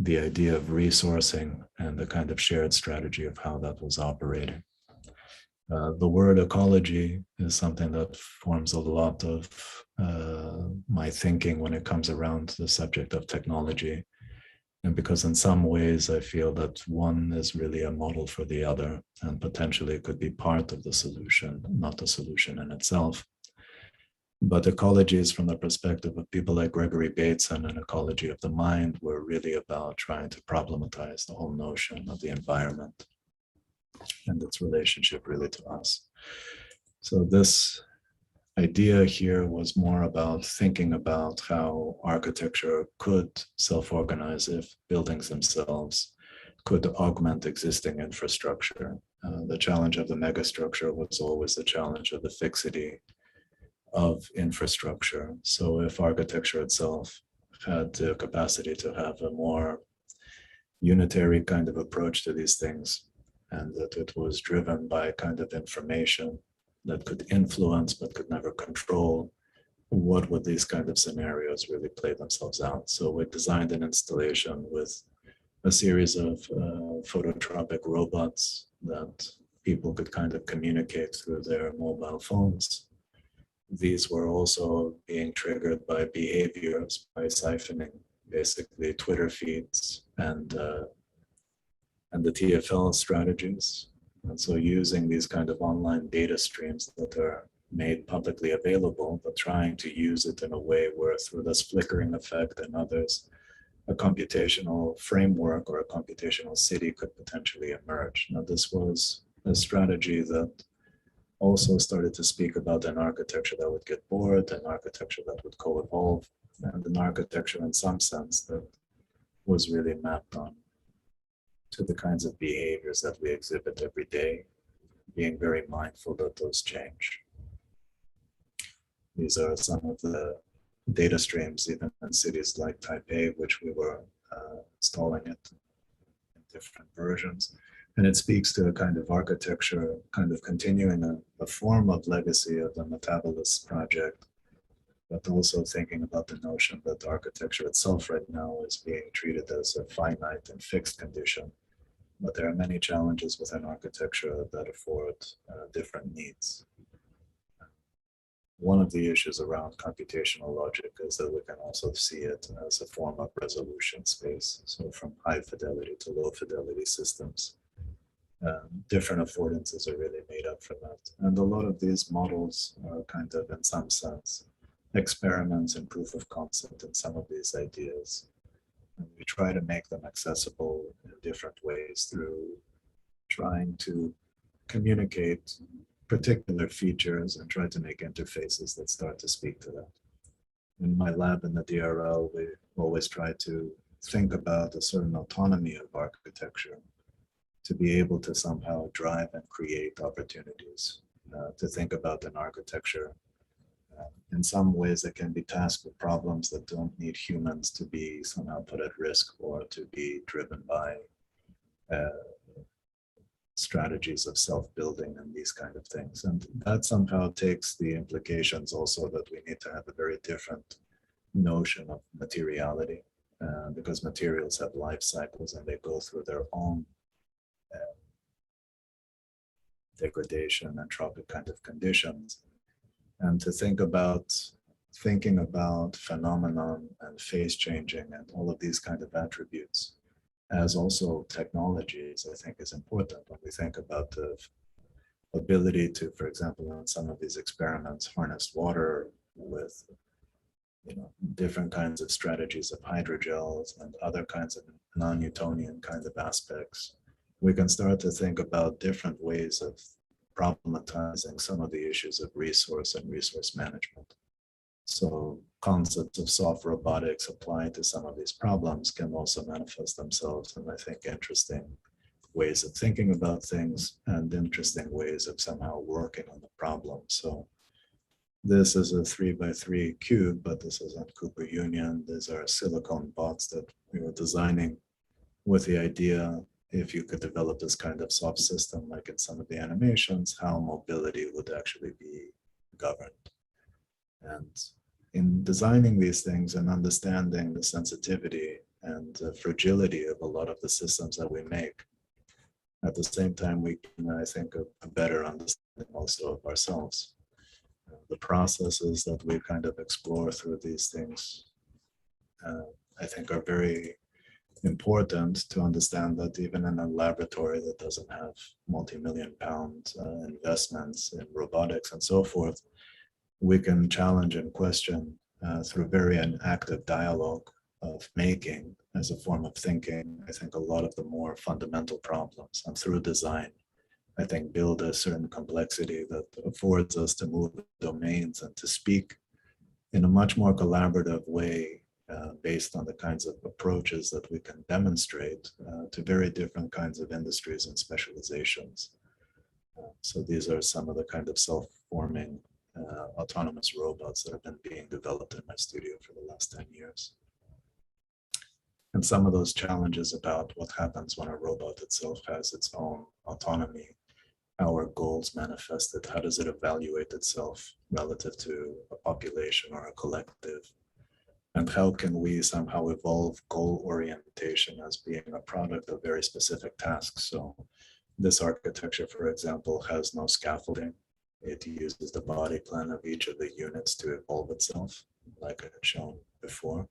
the idea of resourcing and the kind of shared strategy of how that was operating. The word ecology is something that forms a lot of my thinking when it comes around the subject of technology. And because in some ways I feel that one is really a model for the other and potentially it could be part of the solution, not the solution in itself. But ecologies from the perspective of people like Gregory Bateson and ecology of the mind were really about trying to problematize the whole notion of the environment and its relationship really to us. So this idea here was more about thinking about how architecture could self-organize if buildings themselves could augment existing infrastructure. The challenge of the megastructure was always the challenge of the fixity of infrastructure. So if architecture itself had the capacity to have a more unitary kind of approach to these things, and that it was driven by kind of information that could influence but could never control. What would these kind of scenarios really play themselves out? So we designed an installation with a series of phototropic robots that people could kind of communicate through their mobile phones. These were also being triggered by behaviors, by siphoning basically Twitter feeds and the TFL strategies. And so using these kind of online data streams that are made publicly available, but trying to use it in a way where through this flickering effect and others, a computational framework or a computational city could potentially emerge. Now, this was a strategy that also started to speak about an architecture that would get bored, an architecture that would co-evolve, and an architecture in some sense that was really mapped on to the kinds of behaviors that we exhibit every day, being very mindful that those change. These are some of the data streams, even in cities like Taipei, which we were installing it in different versions. And it speaks to a kind of architecture, kind of continuing a form of legacy of the Metabolist project, but also thinking about the notion that architecture itself right now is being treated as a finite and fixed condition. But there are many challenges within architecture that afford different needs. One of the issues around computational logic is that we can also see it as a form of resolution space. So from high fidelity to low fidelity systems, different affordances are really made up for that. And a lot of these models are kind of, in some sense, experiments and proof of concept in some of these ideas. And we try to make them accessible in different ways through trying to communicate particular features and try to make interfaces that start to speak to that. In my lab in the DRL, we always try to think about a certain autonomy of architecture to be able to somehow drive and create opportunities, to think about an architecture. In some ways, it can be tasked with problems that don't need humans to be somehow put at risk or to be driven by strategies of self-building and these kind of things. And that somehow takes the implications also that we need to have a very different notion of materiality, because materials have life cycles and they go through their own degradation, entropic kind of conditions. And to thinking about phenomenon and phase changing and all of these kind of attributes as also technologies, I think is important when we think about the ability to, for example, in some of these experiments, harness water with different kinds of strategies of hydrogels and other kinds of non-Newtonian kind of aspects. We can start to think about different ways of problematizing some of the issues of resource and resource management. So concepts of soft robotics applied to some of these problems can also manifest themselves in, I think, interesting ways of thinking about things and interesting ways of somehow working on the problem. So this is a 3x3 cube, but this isn't Cooper Union. These are silicone bots that we were designing with the idea, if you could develop this kind of soft system, like in some of the animations, how mobility would actually be governed. And in designing these things and understanding the sensitivity and the fragility of a lot of the systems that we make, at the same time, we can, I think, a better understanding also of ourselves. The processes that we kind of explore through these things, I think, are very important to understand that even in a laboratory that doesn't have multi-million-pound investments in robotics and so forth, we can challenge and question through very an active dialogue of making as a form of thinking, I think, a lot of the more fundamental problems. And through design, I think, build a certain complexity that affords us to move domains and to speak in a much more collaborative way based on the kinds of approaches that we can demonstrate to very different kinds of industries and specializations. So these are some of the kind of self-forming autonomous robots that have been being developed in my studio for the last 10 years. And some of those challenges about what happens when a robot itself has its own autonomy, how are goals manifested, how does it evaluate itself relative to a population or a collective, and how can we somehow evolve goal orientation as being a product of very specific tasks. So this architecture, for example, has no scaffolding. It uses the body plan of each of the units to evolve itself, like I had shown before.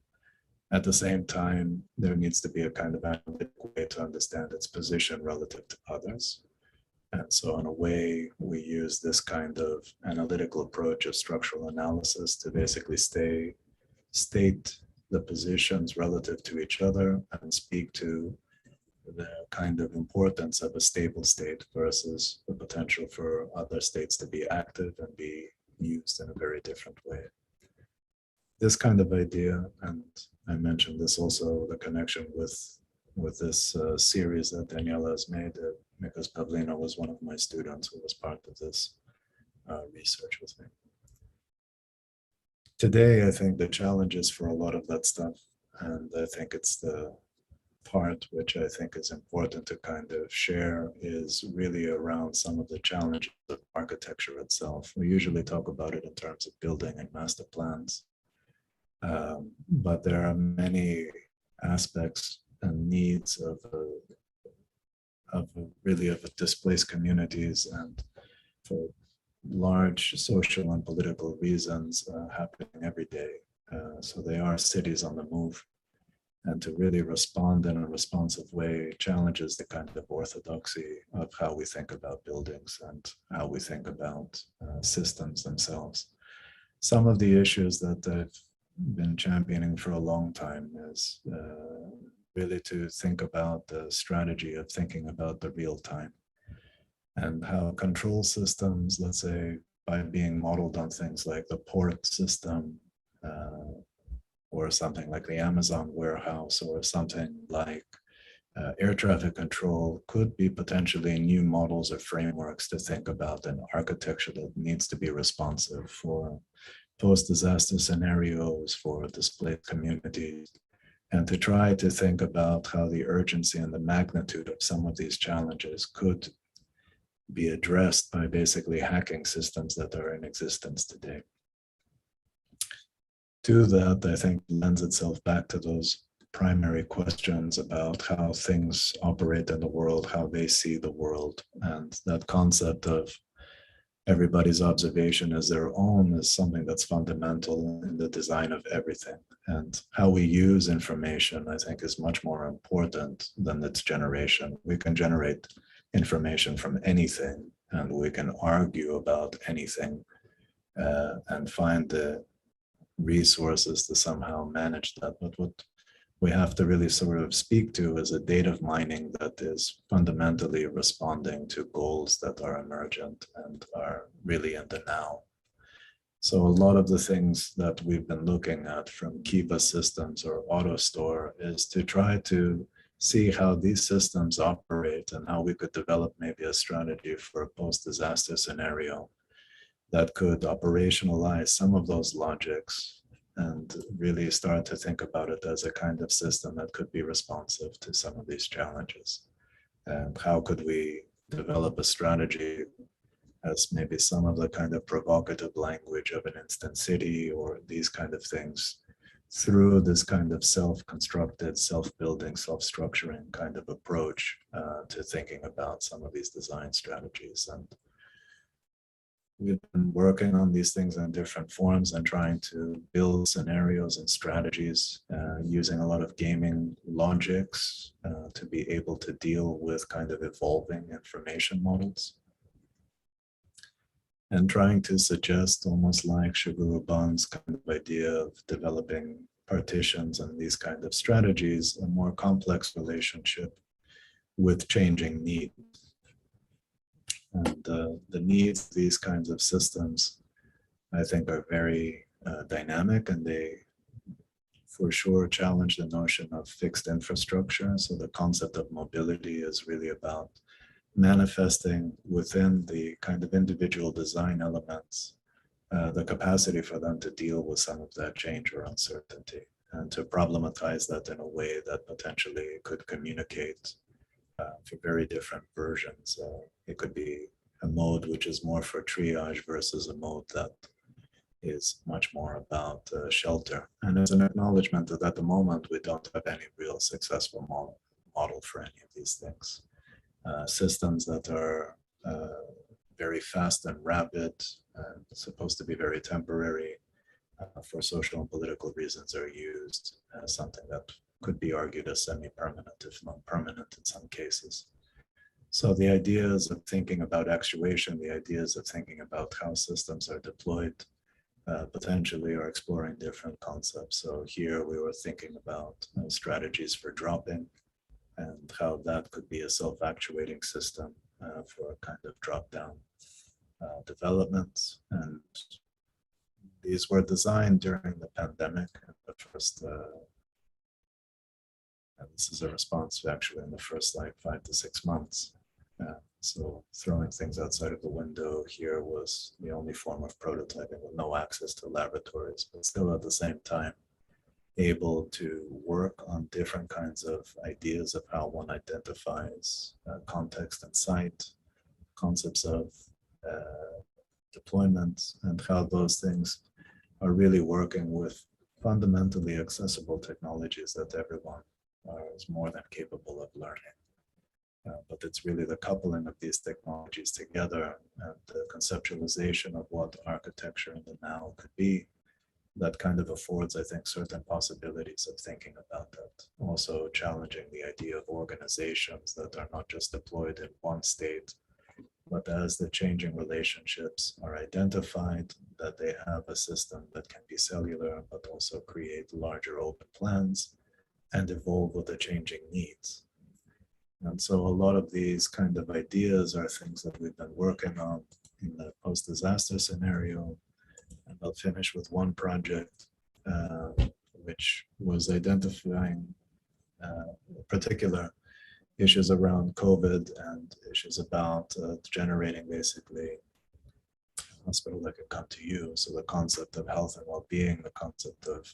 At the same time, there needs to be a kind of analytical way to understand its position relative to others. And so in a way, we use this kind of analytical approach of structural analysis to basically state the positions relative to each other and speak to the kind of importance of a stable state versus the potential for other states to be active and be used in a very different way. This kind of idea, and I mentioned this also, the connection with this series that Daniela has made, because Pavlina was one of my students who was part of this research with me. Today, I think the challenges for a lot of that stuff, and I think it's the part which I think is important to kind of share, is really around some of the challenges of architecture itself. We usually talk about it in terms of building and master plans, but there are many aspects and needs of displaced communities, and for large social and political reasons happening every day. So they are cities on the move, and to really respond in a responsive way challenges the kind of orthodoxy of how we think about buildings and how we think about systems themselves. Some of the issues that I've been championing for a long time is really to think about the strategy of thinking about the real time, and how control systems, let's say, by being modeled on things like the port system, or something like the Amazon warehouse, or something like air traffic control, could be potentially new models or frameworks to think about an architecture that needs to be responsive for post-disaster scenarios, for displaced communities, and to try to think about how the urgency and the magnitude of some of these challenges could be addressed by basically hacking systems that are in existence today. To that, I think, lends itself back to those primary questions about how things operate in the world, how they see the world, and that concept of everybody's observation as their own is something that's fundamental in the design of everything. And how we use information, I think, is much more important than its generation. We can generate information from anything, and we can argue about anything and find the resources to somehow manage that. But what we have to really sort of speak to is a data mining that is fundamentally responding to goals that are emergent and are really in the now. So a lot of the things that we've been looking at, from Kiva systems or AutoStore, is to try to see how these systems operate and how we could develop maybe a strategy for a post-disaster scenario that could operationalize some of those logics and really start to think about it as a kind of system that could be responsive to some of these challenges. And how could we develop a strategy as maybe some of the kind of provocative language of an instant city or these kind of things, through this kind of self-constructed, self-building, self-structuring kind of approach to thinking about some of these design strategies. And we've been working on these things in different forms and trying to build scenarios and strategies using a lot of gaming logics to be able to deal with kind of evolving information models. And trying to suggest, almost like Shiguro Ban's kind of idea of developing partitions and these kind of strategies, a more complex relationship with changing needs. And the needs of these kinds of systems, I think, are very dynamic, and they for sure challenge the notion of fixed infrastructure. So the concept of mobility is really about manifesting within the kind of individual design elements the capacity for them to deal with some of that change or uncertainty. and to problematize that in a way that potentially could communicate for very different versions. It could be a mode which is more for triage versus a mode that is much more about shelter. And it's an acknowledgement that at the moment we don't have any real successful model for any of these things. Systems that are very fast and rapid, supposed to be very temporary, for social and political reasons are used as something that could be argued as semi-permanent, if not permanent in some cases. So the ideas of thinking about actuation, the ideas of thinking about how systems are deployed, potentially are exploring different concepts. So here we were thinking about strategies for dropping and how that could be a self-actuating system for a kind of drop-down development. And these were designed during the pandemic. The first, and this is a response actually in the first like 5 to 6 months. So throwing things outside of the window here was the only form of prototyping with no access to laboratories, but still at the same time able to work on different kinds of ideas of how one identifies context and site, concepts of deployment, and how those things are really working with fundamentally accessible technologies that everyone is more than capable of learning. But it's really the coupling of these technologies together and the conceptualization of what architecture in the now could be that kind of affords, I think, certain possibilities of thinking about that. Also challenging the idea of organizations that are not just deployed in one state, but as the changing relationships are identified, that they have a system that can be cellular, but also create larger open plans and evolve with the changing needs. And so a lot of these kind of ideas are things that we've been working on in the post-disaster scenario. And I'll finish with one project, which was identifying particular issues around COVID and issues about generating basically a hospital that can come to you. So the concept of health and well-being, the concept of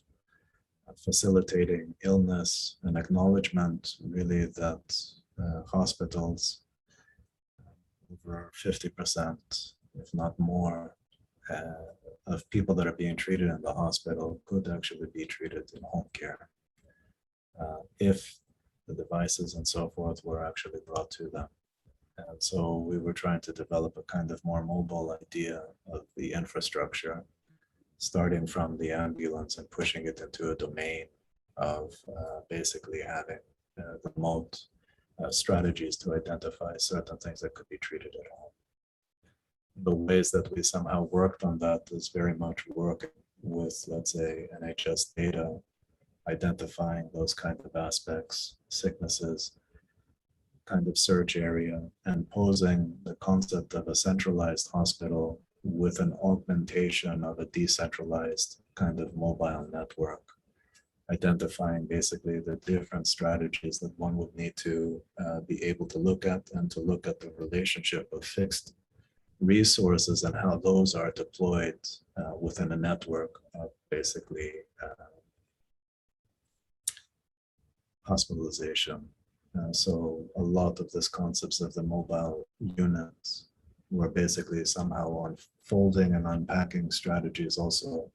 facilitating illness, and acknowledgement really that hospitals, over 50%, if not more, of people that are being treated in the hospital could actually be treated in home care if the devices and so forth were actually brought to them. And so we were trying to develop a kind of more mobile idea of the infrastructure, starting from the ambulance and pushing it into a domain of basically having the remote strategies to identify certain things that could be treated at home. The ways that we somehow worked on that is very much working with, let's say, NHS data, identifying those kind of aspects, sicknesses, kind of search area, and posing the concept of a centralized hospital with an augmentation of a decentralized kind of mobile network, identifying basically the different strategies that one would need to be able to look at, and to look at the relationship of fixed resources and how those are deployed within a network of basically hospitalization. So a lot of this concepts of the mobile units were basically somehow unfolding and unpacking strategies also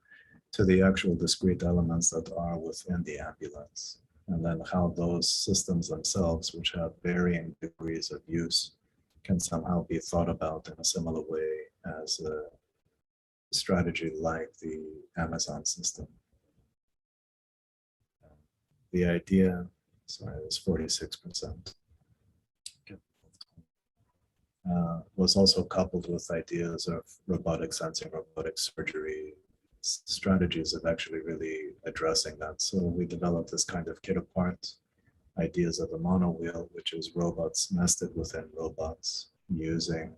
to the actual discrete elements that are within the ambulance, and then how those systems themselves, which have varying degrees of use, can somehow be thought about in a similar way as a strategy like the Amazon system. The idea, sorry, it was 46%, was also coupled with ideas of robotic sensing, robotic surgery, strategies of actually really addressing that. So we developed this kind of kit apart ideas of a monowheel, which is robots nested within robots, using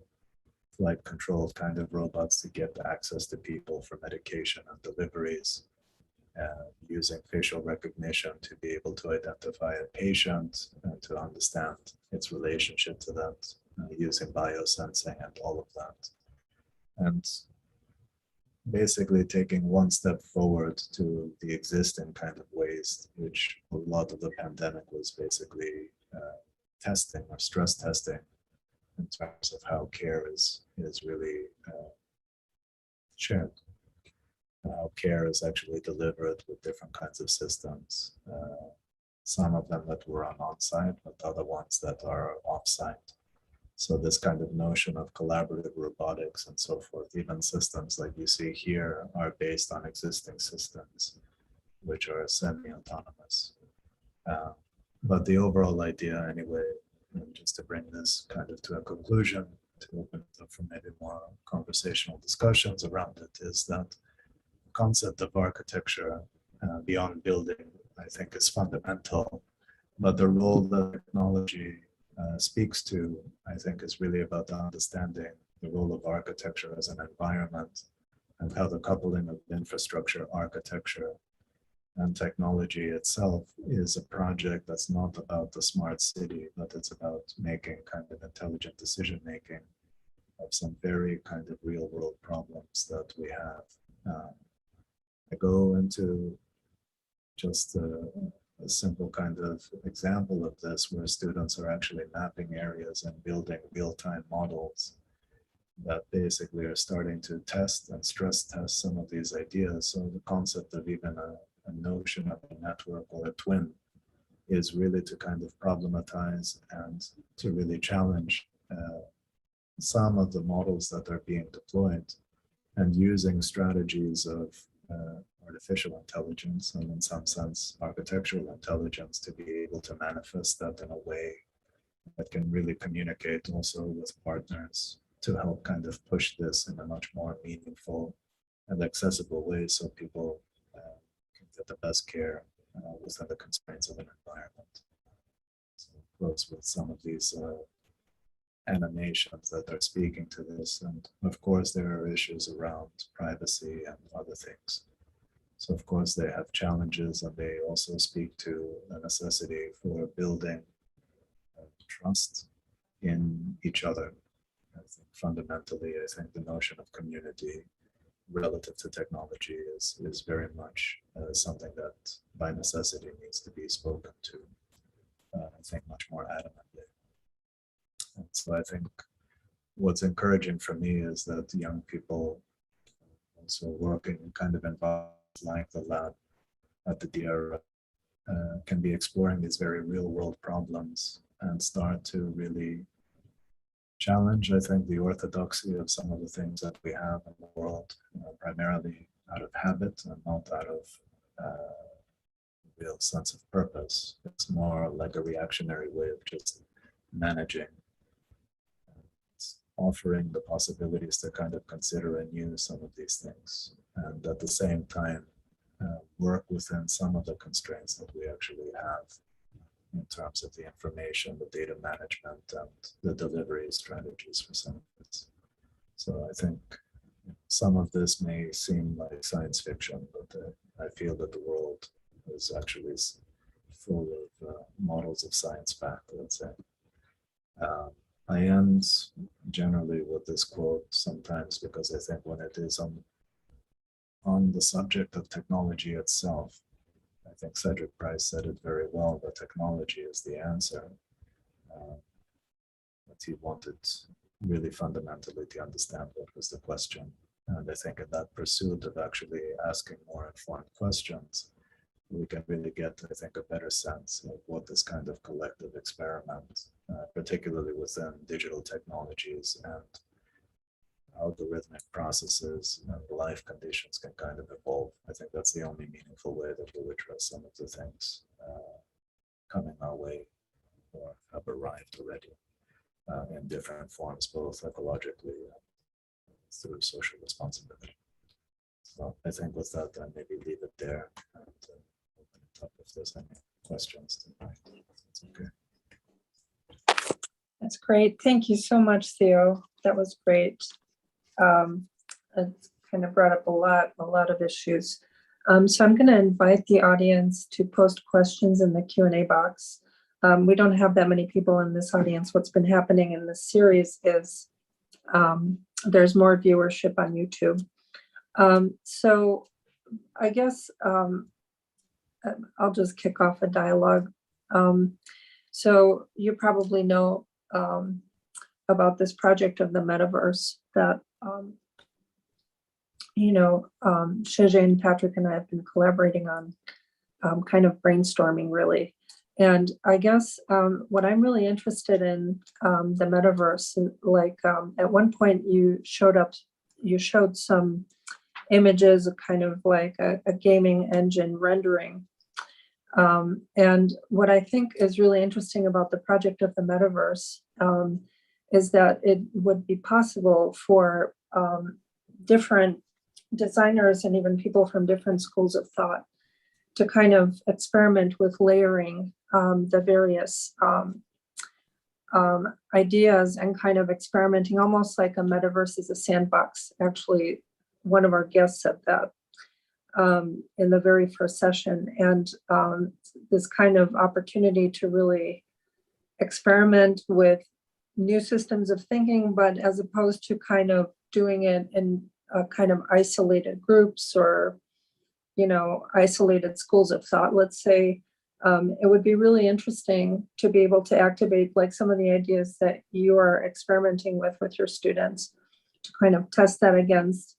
flight controlled kind of robots to get access to people for medication and deliveries, using facial recognition to be able to identify a patient and to understand its relationship to that, using biosensing and all of that. And basically taking one step forward to the existing kind of waste, which a lot of the pandemic was basically testing or stress testing in terms of how care is really shared, how care is actually delivered with different kinds of systems. Some of them that were on-site, but other ones that are off-site. So this kind of notion of collaborative robotics and so forth, even systems like you see here are based on existing systems, which are semi-autonomous. But the overall idea anyway, and just to bring this kind of to a conclusion, to open it up for maybe more conversational discussions around it, is that the concept of architecture beyond building, I think, is fundamental. But the role that technology speaks to, I think, is really about understanding the role of architecture as an environment and how the coupling of infrastructure, architecture, and technology itself is a project that's not about the smart city, but it's about making kind of intelligent decision making of some very kind of real world problems that we have. I go into just a simple kind of example of this where students are actually mapping areas and building real-time models that basically are starting to test and stress test some of these ideas. So the concept of even a notion of a network or a twin is really to kind of problematize and to really challenge some of the models that are being deployed, and using strategies of artificial intelligence and in some sense architectural intelligence to be able to manifest that in a way that can really communicate also with partners to help kind of push this in a much more meaningful and accessible way so people can get the best care within the constraints of an environment. So it close with some of these animations that are speaking to this, and of course there are issues around privacy and other things. So of course they have challenges, and they also speak to the necessity for building trust in each other. I think fundamentally, I think the notion of community relative to technology is very much something that by necessity needs to be spoken to, I think, much more adamantly. And so I think what's encouraging for me is that young people also working in kind of environments like the lab at the DRL can be exploring these very real world problems and start to really challenge, I think, the orthodoxy of some of the things that we have in the world, primarily out of habit and not out of real sense of purpose. It's more like a reactionary way of just managing, offering the possibilities to kind of consider anew some of these things, and at the same time work within some of the constraints that we actually have in terms of the information, the data management, and the delivery strategies for some of this. So I think some of this may seem like science fiction, but I feel that the world is actually full of models of science fact, let's say. I end generally with this quote sometimes because I think when it is on the subject of technology itself, I think Cedric Price said it very well, that technology is the answer. But he wanted really fundamentally to understand what was the question. And I think in that pursuit of actually asking more informed questions, we can really get, I think, a better sense of what this kind of collective experiment, particularly within digital technologies and algorithmic processes and life conditions, can kind of evolve. I think that's the only meaningful way that we'll address some of the things coming our way or have arrived already in different forms, both ecologically and through social responsibility. So I think with that, I maybe leave it there and open it up if there's any questions tonight. That's okay. That's great. Thank you so much, Theo. That was great. It kind of brought up a lot of issues. So I'm going to invite the audience to post questions in the Q&A box. We don't have that many people in this audience. What's been happening in this series is there's more viewership on YouTube. So I guess I'll just kick off a dialogue. So you probably know about this project of the metaverse that, Shege and Patrick and I have been collaborating on, kind of brainstorming really. And I guess what I'm really interested in, the metaverse, like at one point you showed some images of kind of like a gaming engine rendering. And what I think is really interesting about the project of the metaverse is that it would be possible for different designers and even people from different schools of thought to kind of experiment with layering the various ideas and kind of experimenting almost like a metaverse is a sandbox. Actually, one of our guests said that in the very first session, and this kind of opportunity to really experiment with new systems of thinking, but as opposed to kind of doing it in kind of isolated groups or, isolated schools of thought, let's say. It would be really interesting to be able to activate like some of the ideas that you are experimenting with your students, to kind of test that against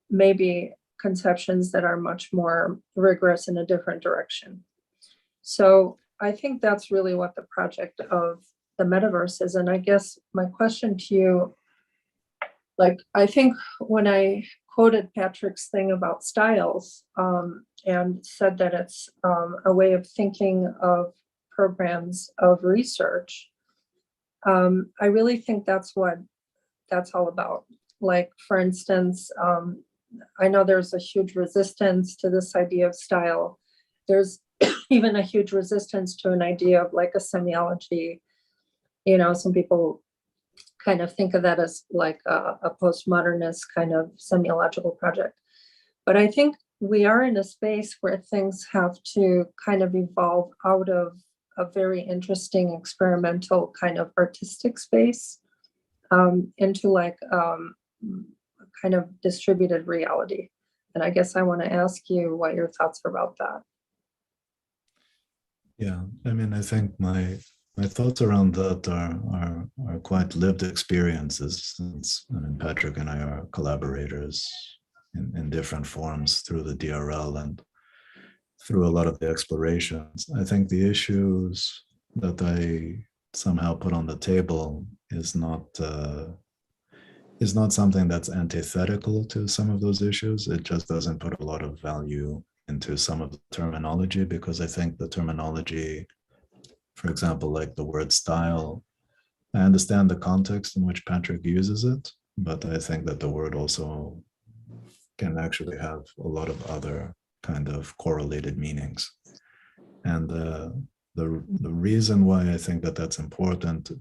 maybe conceptions that are much more rigorous in a different direction. So I think that's really what the project of the metaverse is. And I guess my question to you, like, I think when I quoted Patrick's thing about styles and said that it's a way of thinking of programs of research, I really think that's what that's all about. Like, for instance, I know there's a huge resistance to this idea of style. There's even a huge resistance to an idea of like a semiology. Some people kind of think of that as like a postmodernist kind of semiological project. But I think we are in a space where things have to kind of evolve out of a very interesting experimental kind of artistic space into like kind of distributed reality. And I guess I want to ask you what your thoughts are about that. Yeah, I mean, I think my thoughts around that are quite lived experiences, since Patrick and I are collaborators in different forms through the DRL and through a lot of the explorations. I think the issues that I somehow put on the table is not something that's antithetical to some of those issues. It just doesn't put a lot of value into some of the terminology, because I think the terminology, for example, like the word style, I understand the context in which Patrick uses it, but I think that the word also can actually have a lot of other kind of correlated meanings. And the reason why I think that that's important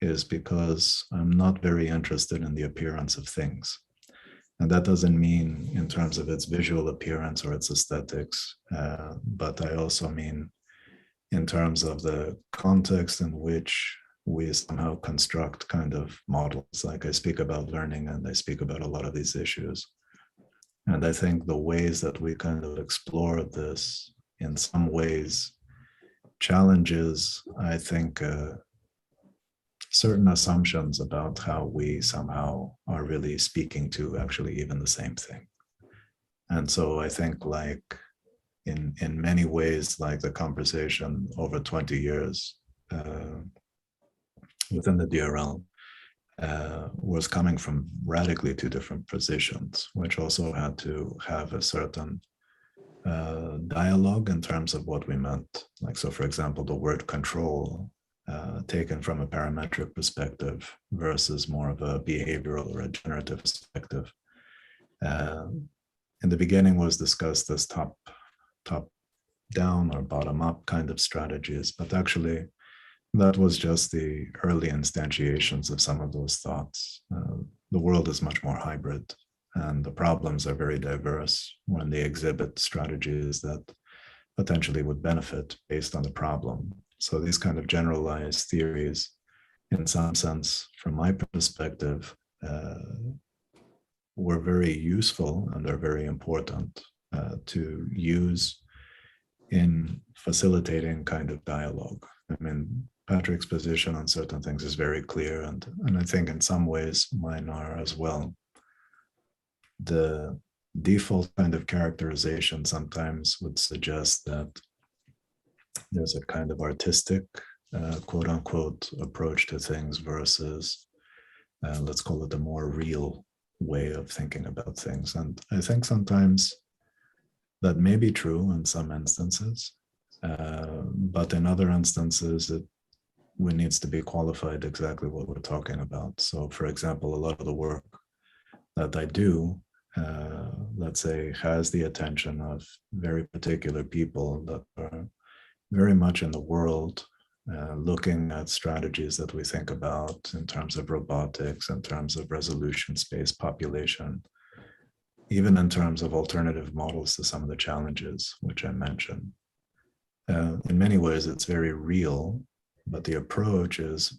is because I'm not very interested in the appearance of things. And that doesn't mean in terms of its visual appearance or its aesthetics, but I also mean in terms of the context in which we somehow construct kind of models. Like, I speak about learning and I speak about a lot of these issues. And I think the ways that we kind of explore this in some ways challenges, I think, certain assumptions about how we somehow are really speaking to actually even the same thing. And so I think, like, in many ways, like the conversation over 20 years within the DRL was coming from radically two different positions, which also had to have a certain dialogue in terms of what we meant. Like, so for example, the word control taken from a parametric perspective versus more of a behavioral or a generative perspective. In the beginning was discussed as top down or bottom up kind of strategies, but actually that was just the early instantiations of some of those thoughts. The world is much more hybrid, and the problems are very diverse when they exhibit strategies that potentially would benefit based on the problem. So these kind of generalized theories, in some sense, from my perspective, were very useful and are very important to use in facilitating kind of dialogue. I mean, Patrick's position on certain things is very clear, and I think in some ways mine are as well. The default kind of characterization sometimes would suggest that there's a kind of artistic, quote unquote, approach to things versus, let's call it a more real way of thinking about things. And I think sometimes that may be true in some instances, but in other instances, it needs to be qualified exactly what we're talking about. So, for example, a lot of the work that I do, let's say, has the attention of very particular people that are very much in the world, looking at strategies that we think about in terms of robotics, in terms of resolution space population, even in terms of alternative models to some of the challenges which I mentioned. In many ways, it's very real, but the approach is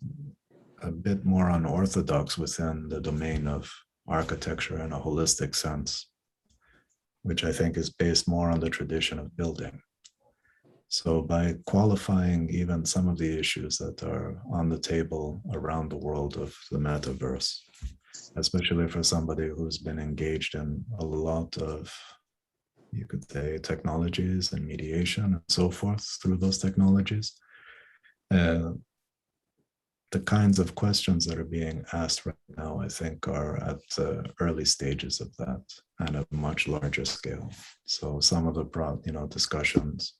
a bit more unorthodox within the domain of architecture in a holistic sense, which I think is based more on the tradition of building. So by qualifying even some of the issues that are on the table around the world of the metaverse, especially for somebody who's been engaged in a lot of, you could say, technologies and mediation and so forth through those technologies, the kinds of questions that are being asked right now, I think, are at the early stages of that and at a much larger scale. So some of the discussions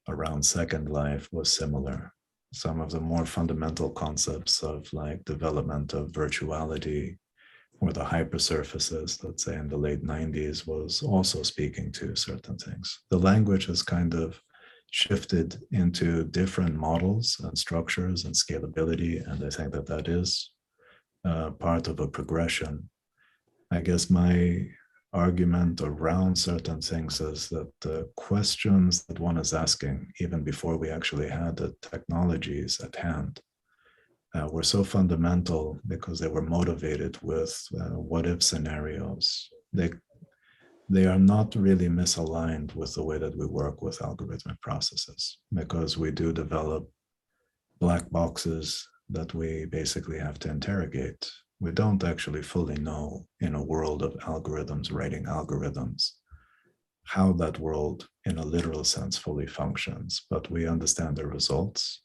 around Second Life was similar. Some of the more fundamental concepts of like development of virtuality or the hypersurfaces, let's say in the late 90s, was also speaking to certain things. The language has kind of shifted into different models and structures and scalability, and I think that that is part of a progression. I guess my argument around certain things is that the questions that one is asking, even before we actually had the technologies at hand, were so fundamental because they were motivated with what-if scenarios. They are not really misaligned with the way that we work with algorithmic processes, because we do develop black boxes that we basically have to interrogate. We don't actually fully know, in a world of algorithms writing algorithms, how that world in a literal sense fully functions, but we understand the results.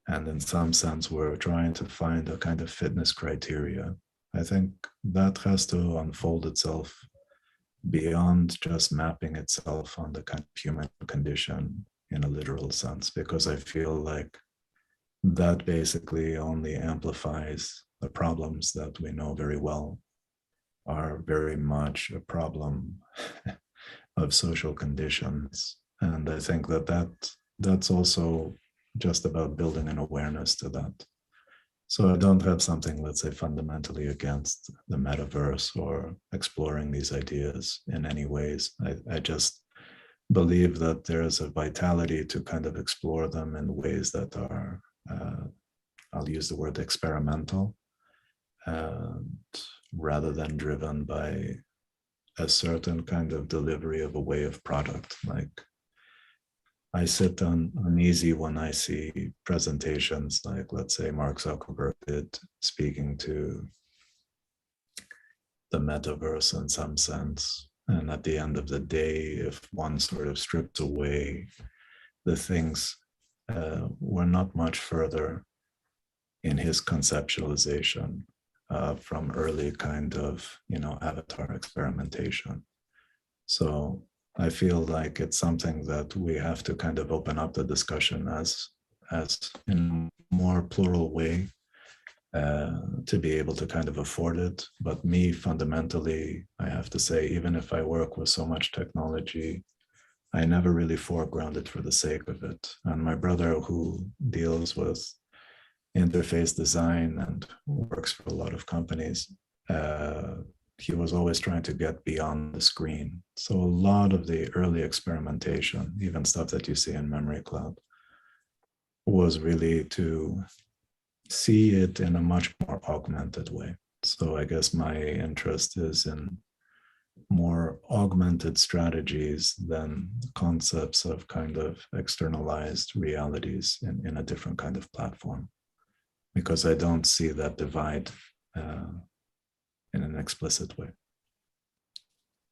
And in some sense, we're trying to find a kind of fitness criteria. I think that has to unfold itself beyond just mapping itself on the kind of human condition in a literal sense, because I feel like that basically only amplifies the problems that we know very well are very much a problem of social conditions. And I think that's also just about building an awareness to that. So I don't have something, let's say, fundamentally against the metaverse or exploring these ideas in any ways. I just believe that there is a vitality to kind of explore them in ways that are, I'll use the word experimental, rather than driven by a certain kind of delivery of a way of product. Like, I sit uneasy when I see presentations like, let's say, Mark Zuckerberg did, speaking to the metaverse in some sense. And at the end of the day, if one sort of strips away the things, we're not much further in his conceptualization from early kind of, avatar experimentation. So I feel like it's something that we have to kind of open up the discussion as in a more plural way to be able to kind of afford it. But me, fundamentally, I have to say, even if I work with so much technology, I never really foreground it for the sake of it. And my brother, who deals with interface design and works for a lot of companies, he was always trying to get beyond the screen. So a lot of the early experimentation, even stuff that you see in Memory Cloud, was really to see it in a much more augmented way. So I guess my interest is in more augmented strategies than concepts of kind of externalized realities in a different kind of platform, because I don't see that divide in an explicit way.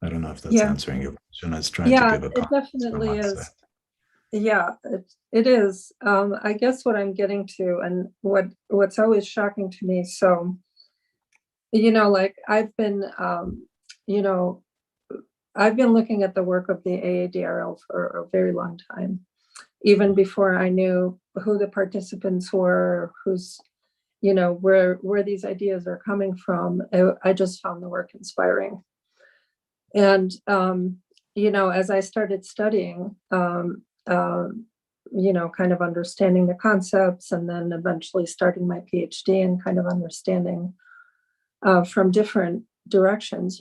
I don't know if that's Yeah. answering your question. I was trying to Yeah, give a it context from definitely my is. side. Yeah, it is. I guess what I'm getting to, and what's always shocking to me, so, like I've been, I've been looking at the work of the AADRL for a very long time, even before I knew who the participants were, who's, where these ideas are coming from. I just found the work inspiring. And, as I started studying, kind of understanding the concepts, and then eventually starting my PhD and kind of understanding from different directions,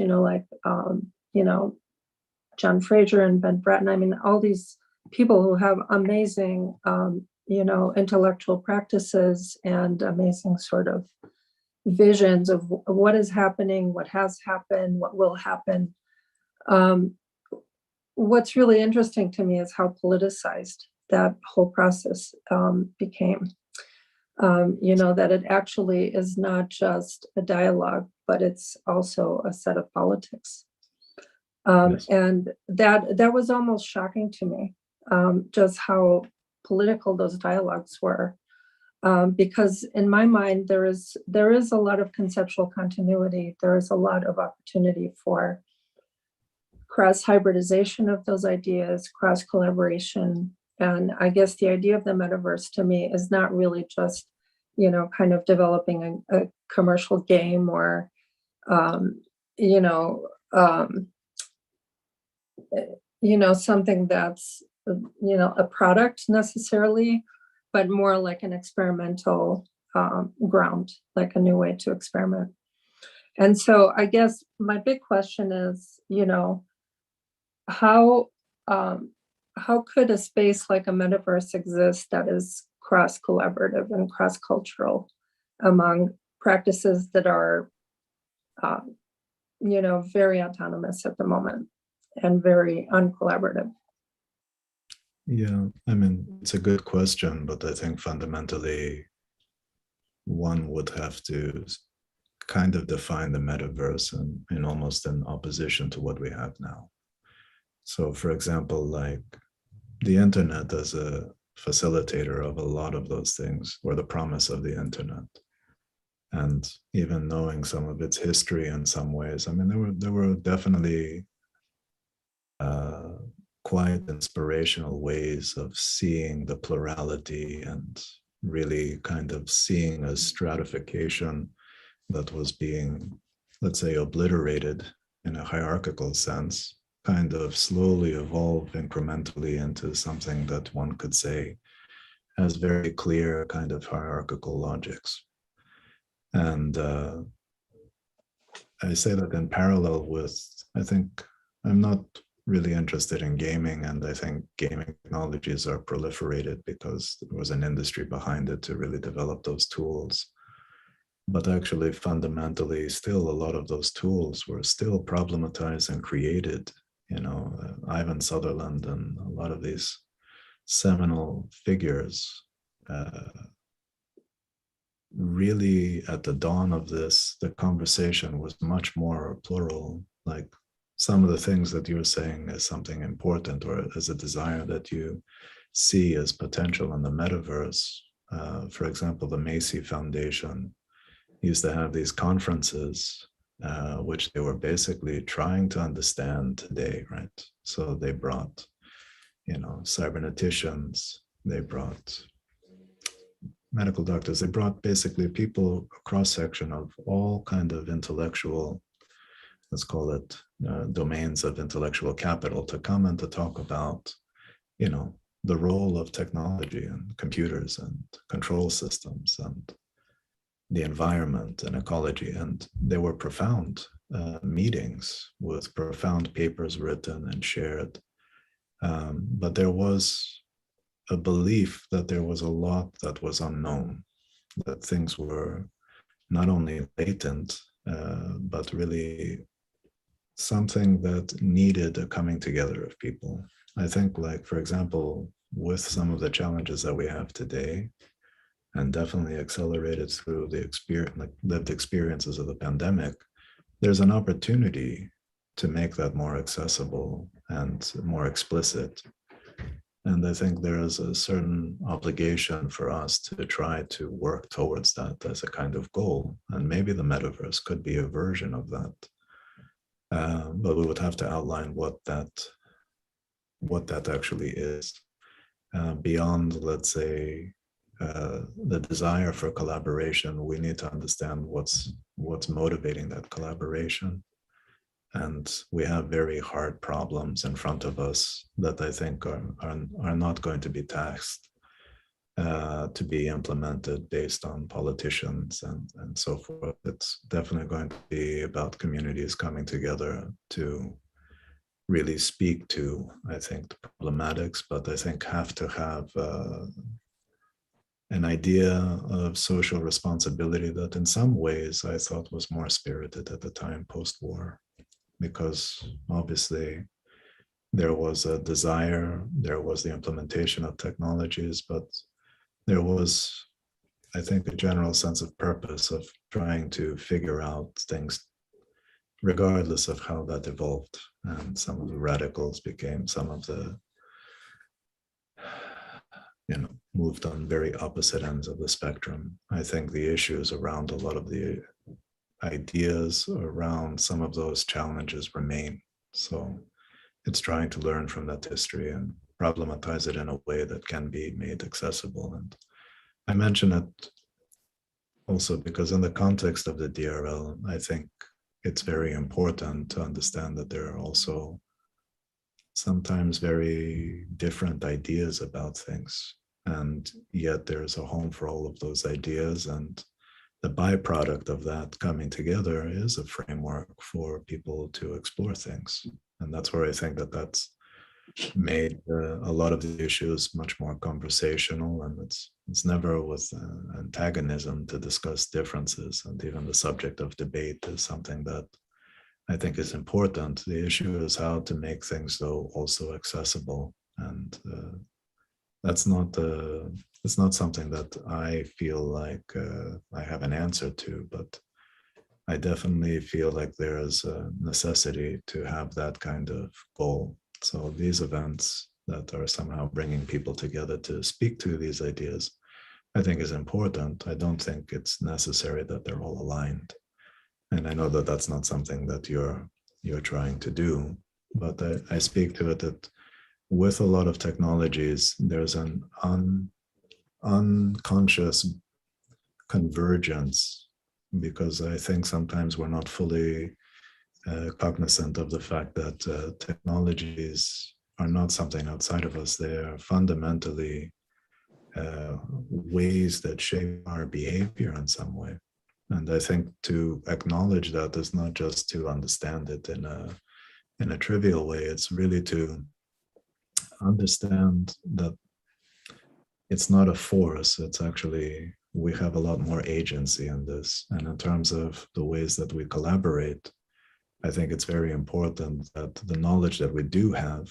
John Fraser and Ben Bratton. I mean, all these people who have amazing, intellectual practices and amazing sort of visions of what is happening, what has happened, what will happen. What's really interesting to me is how politicized that whole process became. That it actually is not just a dialogue, but it's also a set of politics. Yes. And that was almost shocking to me, just how political those dialogues were. Because in my mind, there is a lot of conceptual continuity. There is a lot of opportunity for cross hybridization of those ideas, cross collaboration. And I guess the idea of the metaverse to me is not really just, kind of developing a commercial game or, something that's, a product necessarily, but more like an experimental ground, like a new way to experiment. And so I guess my big question is, how could a space like a metaverse exist that is cross collaborative and cross cultural among practices that are, very autonomous at the moment and very uncollaborative? Yeah, I mean, it's a good question, but I think fundamentally one would have to kind of define the metaverse in almost in opposition to what we have now. So, for example, like the internet as a facilitator of a lot of those things, or the promise of the internet, and even knowing some of its history in some ways. I mean, there were definitely quite inspirational ways of seeing the plurality and really kind of seeing a stratification that was being, let's say, obliterated in a hierarchical sense, kind of slowly evolve incrementally into something that one could say has very clear kind of hierarchical logics. And I say that in parallel with, I think I'm not really interested in gaming, and I think gaming technologies are proliferated because there was an industry behind it to really develop those tools. But actually, fundamentally, still a lot of those tools were still problematized and created. Ivan Sutherland and a lot of these seminal figures really at the dawn of this, the conversation was much more plural. Like some of the things that you're saying is something important, or as a desire that you see as potential in the metaverse. For example, the Macy Foundation used to have these conferences, which they were basically trying to understand today, right? So they brought, cyberneticians, they brought medical doctors, they brought basically people, a cross-section of all kind of intellectual, let's call it domains of intellectual capital, to come and to talk about, the role of technology and computers and control systems and the environment and ecology. And they were profound meetings with profound papers written and shared. But there was a belief that there was a lot that was unknown, that things were not only latent but really something that needed a coming together of people. I think, like, for example, with some of the challenges that we have today, and definitely accelerated through the experience, like lived experiences of the pandemic, there's an opportunity to make that more accessible and more explicit. And I think there is a certain obligation for us to try to work towards that as a kind of goal. And maybe the metaverse could be a version of that. But we would have to outline what that actually is. Beyond, let's say, the desire for collaboration, we need to understand what's motivating that collaboration. And we have very hard problems in front of us that I think are not going to be taxed to be implemented based on politicians and so forth. It's definitely going to be about communities coming together to really speak to, I think, the problematics, but I think have to have an idea of social responsibility that in some ways I thought was more spirited at the time post-war, because obviously there was a desire, there was the implementation of technologies, but there was, I think, a general sense of purpose of trying to figure out things regardless of how that evolved. And some of the radicals became some of the, moved on very opposite ends of the spectrum. I think the issues around a lot of the ideas around some of those challenges remain. So it's trying to learn from that history and problematize it in a way that can be made accessible. And I mention it also because in the context of the DRL, I think it's very important to understand that there are also sometimes very different ideas about things. And yet there's a home for all of those ideas. And the byproduct of that coming together is a framework for people to explore things. And that's where I think that that's made a lot of the issues much more conversational, and it's never with antagonism to discuss differences. And even the subject of debate is something that I think is important. The issue is how to make things, though, also accessible. And it's not something that I feel like I have an answer to, but I definitely feel like there is a necessity to have that kind of goal. So these events that are somehow bringing people together to speak to these ideas, I think is important. I don't think it's necessary that they're all aligned. And I know that that's not something that you're trying to do, but I speak to it that with a lot of technologies, there's an unconscious convergence, because I think sometimes we're not fully cognizant of the fact that technologies are not something outside of us. They are fundamentally ways that shape our behavior in some way. And I think to acknowledge that is not just to understand it in a trivial way. It's really to understand that it's not a force. It's actually, we have a lot more agency in this. And in terms of the ways that we collaborate, I think it's very important that the knowledge that we do have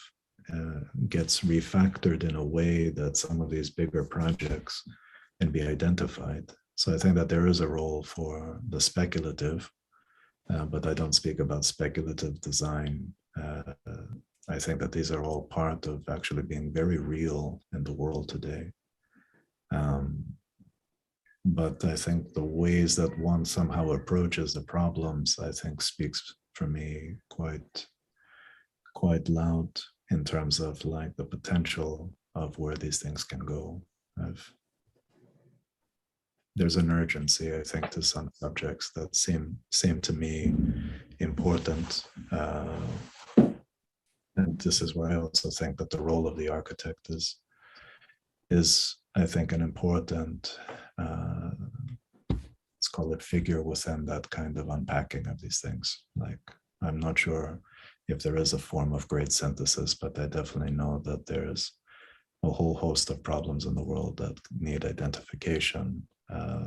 gets refactored in a way that some of these bigger projects can be identified. So I think that there is a role for the speculative, but I don't speak about speculative design. I think that these are all part of actually being very real in the world today. But I think the ways that one somehow approaches the problems, I think, speaks for me quite loud in terms of like the potential of where these things can go. There's an urgency, I think, to some subjects that seem to me important. And this is where I also think that the role of the architect is I think, an important, let's call it, figure within that kind of unpacking of these things. Like, I'm not sure if there is a form of great synthesis, but I definitely know that there's a whole host of problems in the world that need identification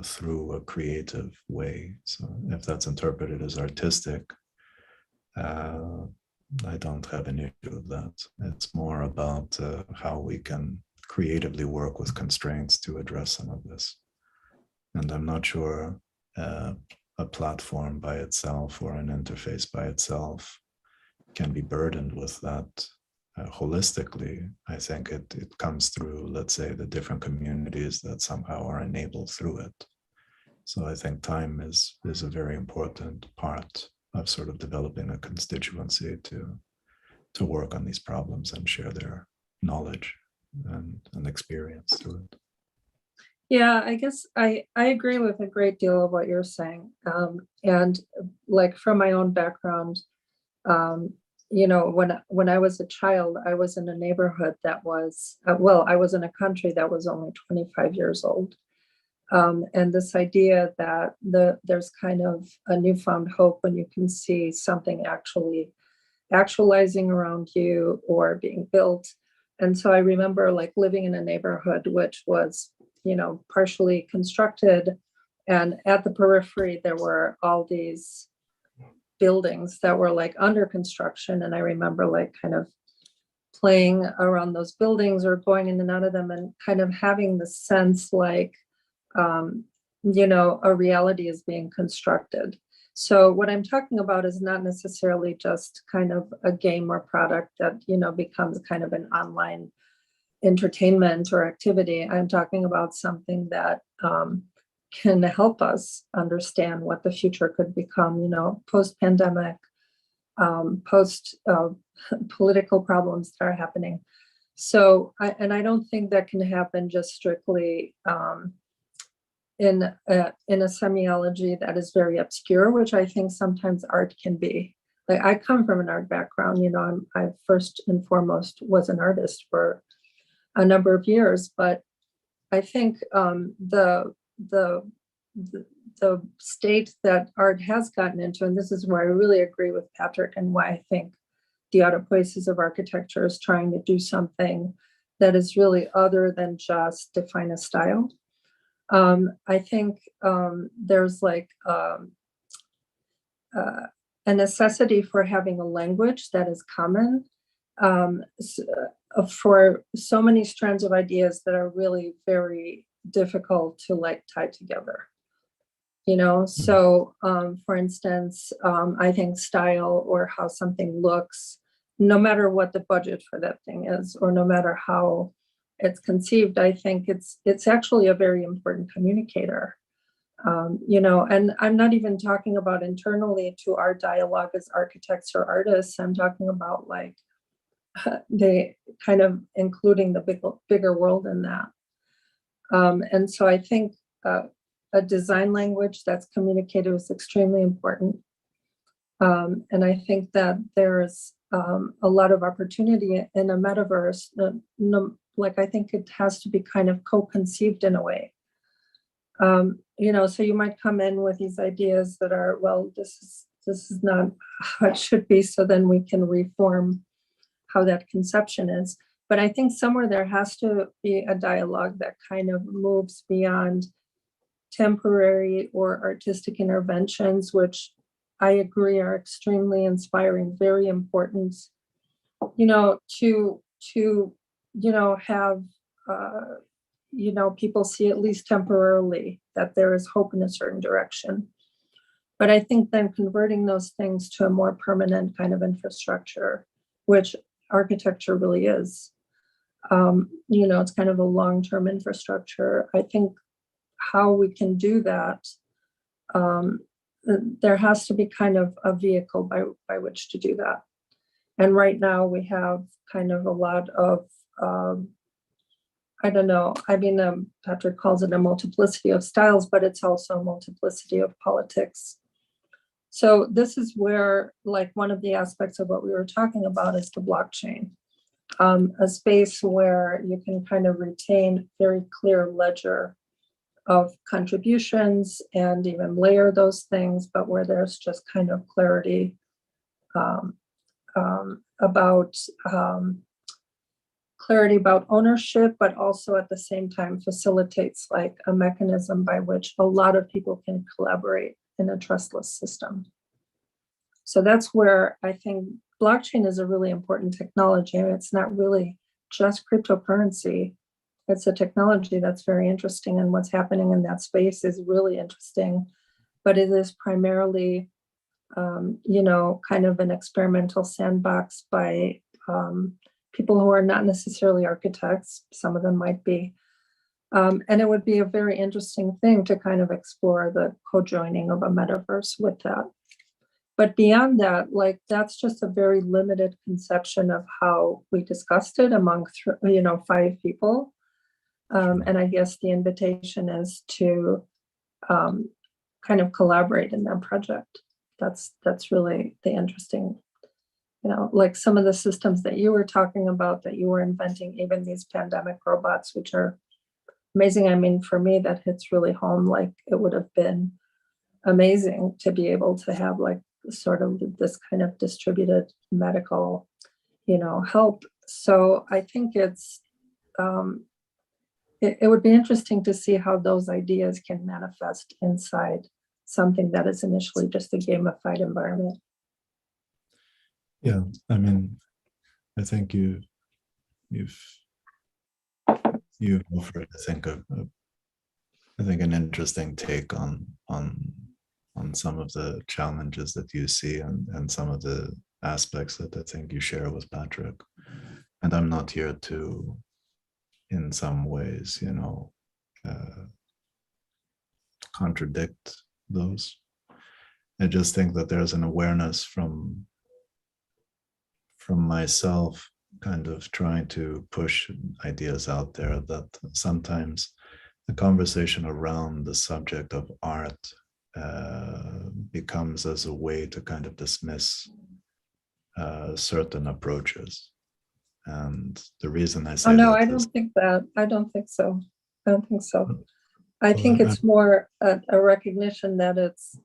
through a creative way. So if that's interpreted as artistic, I don't have an issue with that. It's more about how we can creatively work with constraints to address some of this. And I'm not sure a platform by itself or an interface by itself can be burdened with that holistically. I think it comes through, let's say, the different communities that somehow are enabled through it. So I think time is a very important part of sort of developing a constituency to work on these problems and share their knowledge and experience through it. Yeah, I guess I agree with a great deal of what you're saying. And like from my own background, when I was a child, I was in a neighborhood that was, I was in a country that was only 25 years old. And this idea that there's kind of a newfound hope when you can see something actually actualizing around you or being built. And so I remember like living in a neighborhood which was, partially constructed, and at the periphery there were all these buildings that were like under construction. And I remember like kind of playing around those buildings or going in and out of them and kind of having the sense like, a reality is being constructed. So what I'm talking about is not necessarily just kind of a game or product that, becomes kind of an online entertainment or activity. I'm talking about something that can help us understand what the future could become, post-pandemic, post political problems that are happening. So, I don't think that can happen just strictly in a semiology that is very obscure, which I think sometimes art can be. Like I come from an art background, I first and foremost was an artist for a number of years, but I think the state that art has gotten into, and this is where I really agree with Patrick and why I think the Other Places of Architecture is trying to do something that is really other than just define a style. I think there's like a necessity for having a language that is common for so many strands of ideas that are really very difficult to like tie together. So for instance, I think style or how something looks, no matter what the budget for that thing is, or no matter how it's conceived, I think it's actually a very important communicator. And I'm not even talking about internally to our dialogue as architects or artists. I'm talking about like the kind of including the bigger world in that. And so I think a design language that's communicated is extremely important. And I think that there's a lot of opportunity in a metaverse. Like I think it has to be kind of co-conceived in a way. So you might come in with these ideas that are, well, this is not how it should be. So then we can reform how that conception is. But I think somewhere there has to be a dialogue that kind of moves beyond temporary or artistic interventions, which I agree are extremely inspiring, very important, to have, people see at least temporarily that there is hope in a certain direction. But I think then converting those things to a more permanent kind of infrastructure, which architecture really is, it's kind of a long-term infrastructure. I think how we can do that, there has to be kind of a vehicle by which to do that. And right now we have kind of a lot of, I don't know, Patrick calls it a multiplicity of styles, but it's also a multiplicity of politics. So this is where, like, one of the aspects of what we were talking about is the blockchain, a space where you can kind of retain very clear ledger of contributions and even layer those things, but where there's just kind of clarity about clarity about ownership, but also at the same time facilitates like a mechanism by which a lot of people can collaborate in a trustless system. So that's where I think blockchain is a really important technology. It's not really just cryptocurrency. It's a technology that's very interesting, and what's happening in that space is really interesting, but it is primarily, kind of an experimental sandbox by people who are not necessarily architects. Some of them might be. And it would be a very interesting thing to kind of explore the co-joining of a metaverse with that. But beyond that, like, that's just a very limited conception of how we discussed it among, 5 people. And I guess the invitation is to kind of collaborate in that project. That's really the interesting, like some of the systems that you were talking about, that you were inventing, even these pandemic robots, which are amazing. I mean, for me, that hits really home. Like, it would have been amazing to be able to have like sort of this kind of distributed medical, help. So I think it's, it would be interesting to see how those ideas can manifest inside something that is initially just a gamified environment. Yeah, I mean, I think you've offered, I think an interesting take on some of the challenges that you see, and some of the aspects that I think you share with Patrick. And I'm not here to, in some ways, contradict those. I just think that there's an awareness from myself, kind of trying to push ideas out there, that sometimes the conversation around the subject of art becomes as a way to kind of dismiss certain approaches. And the reason I say no, that I don't think that. I don't think so. I think it's more a recognition that it's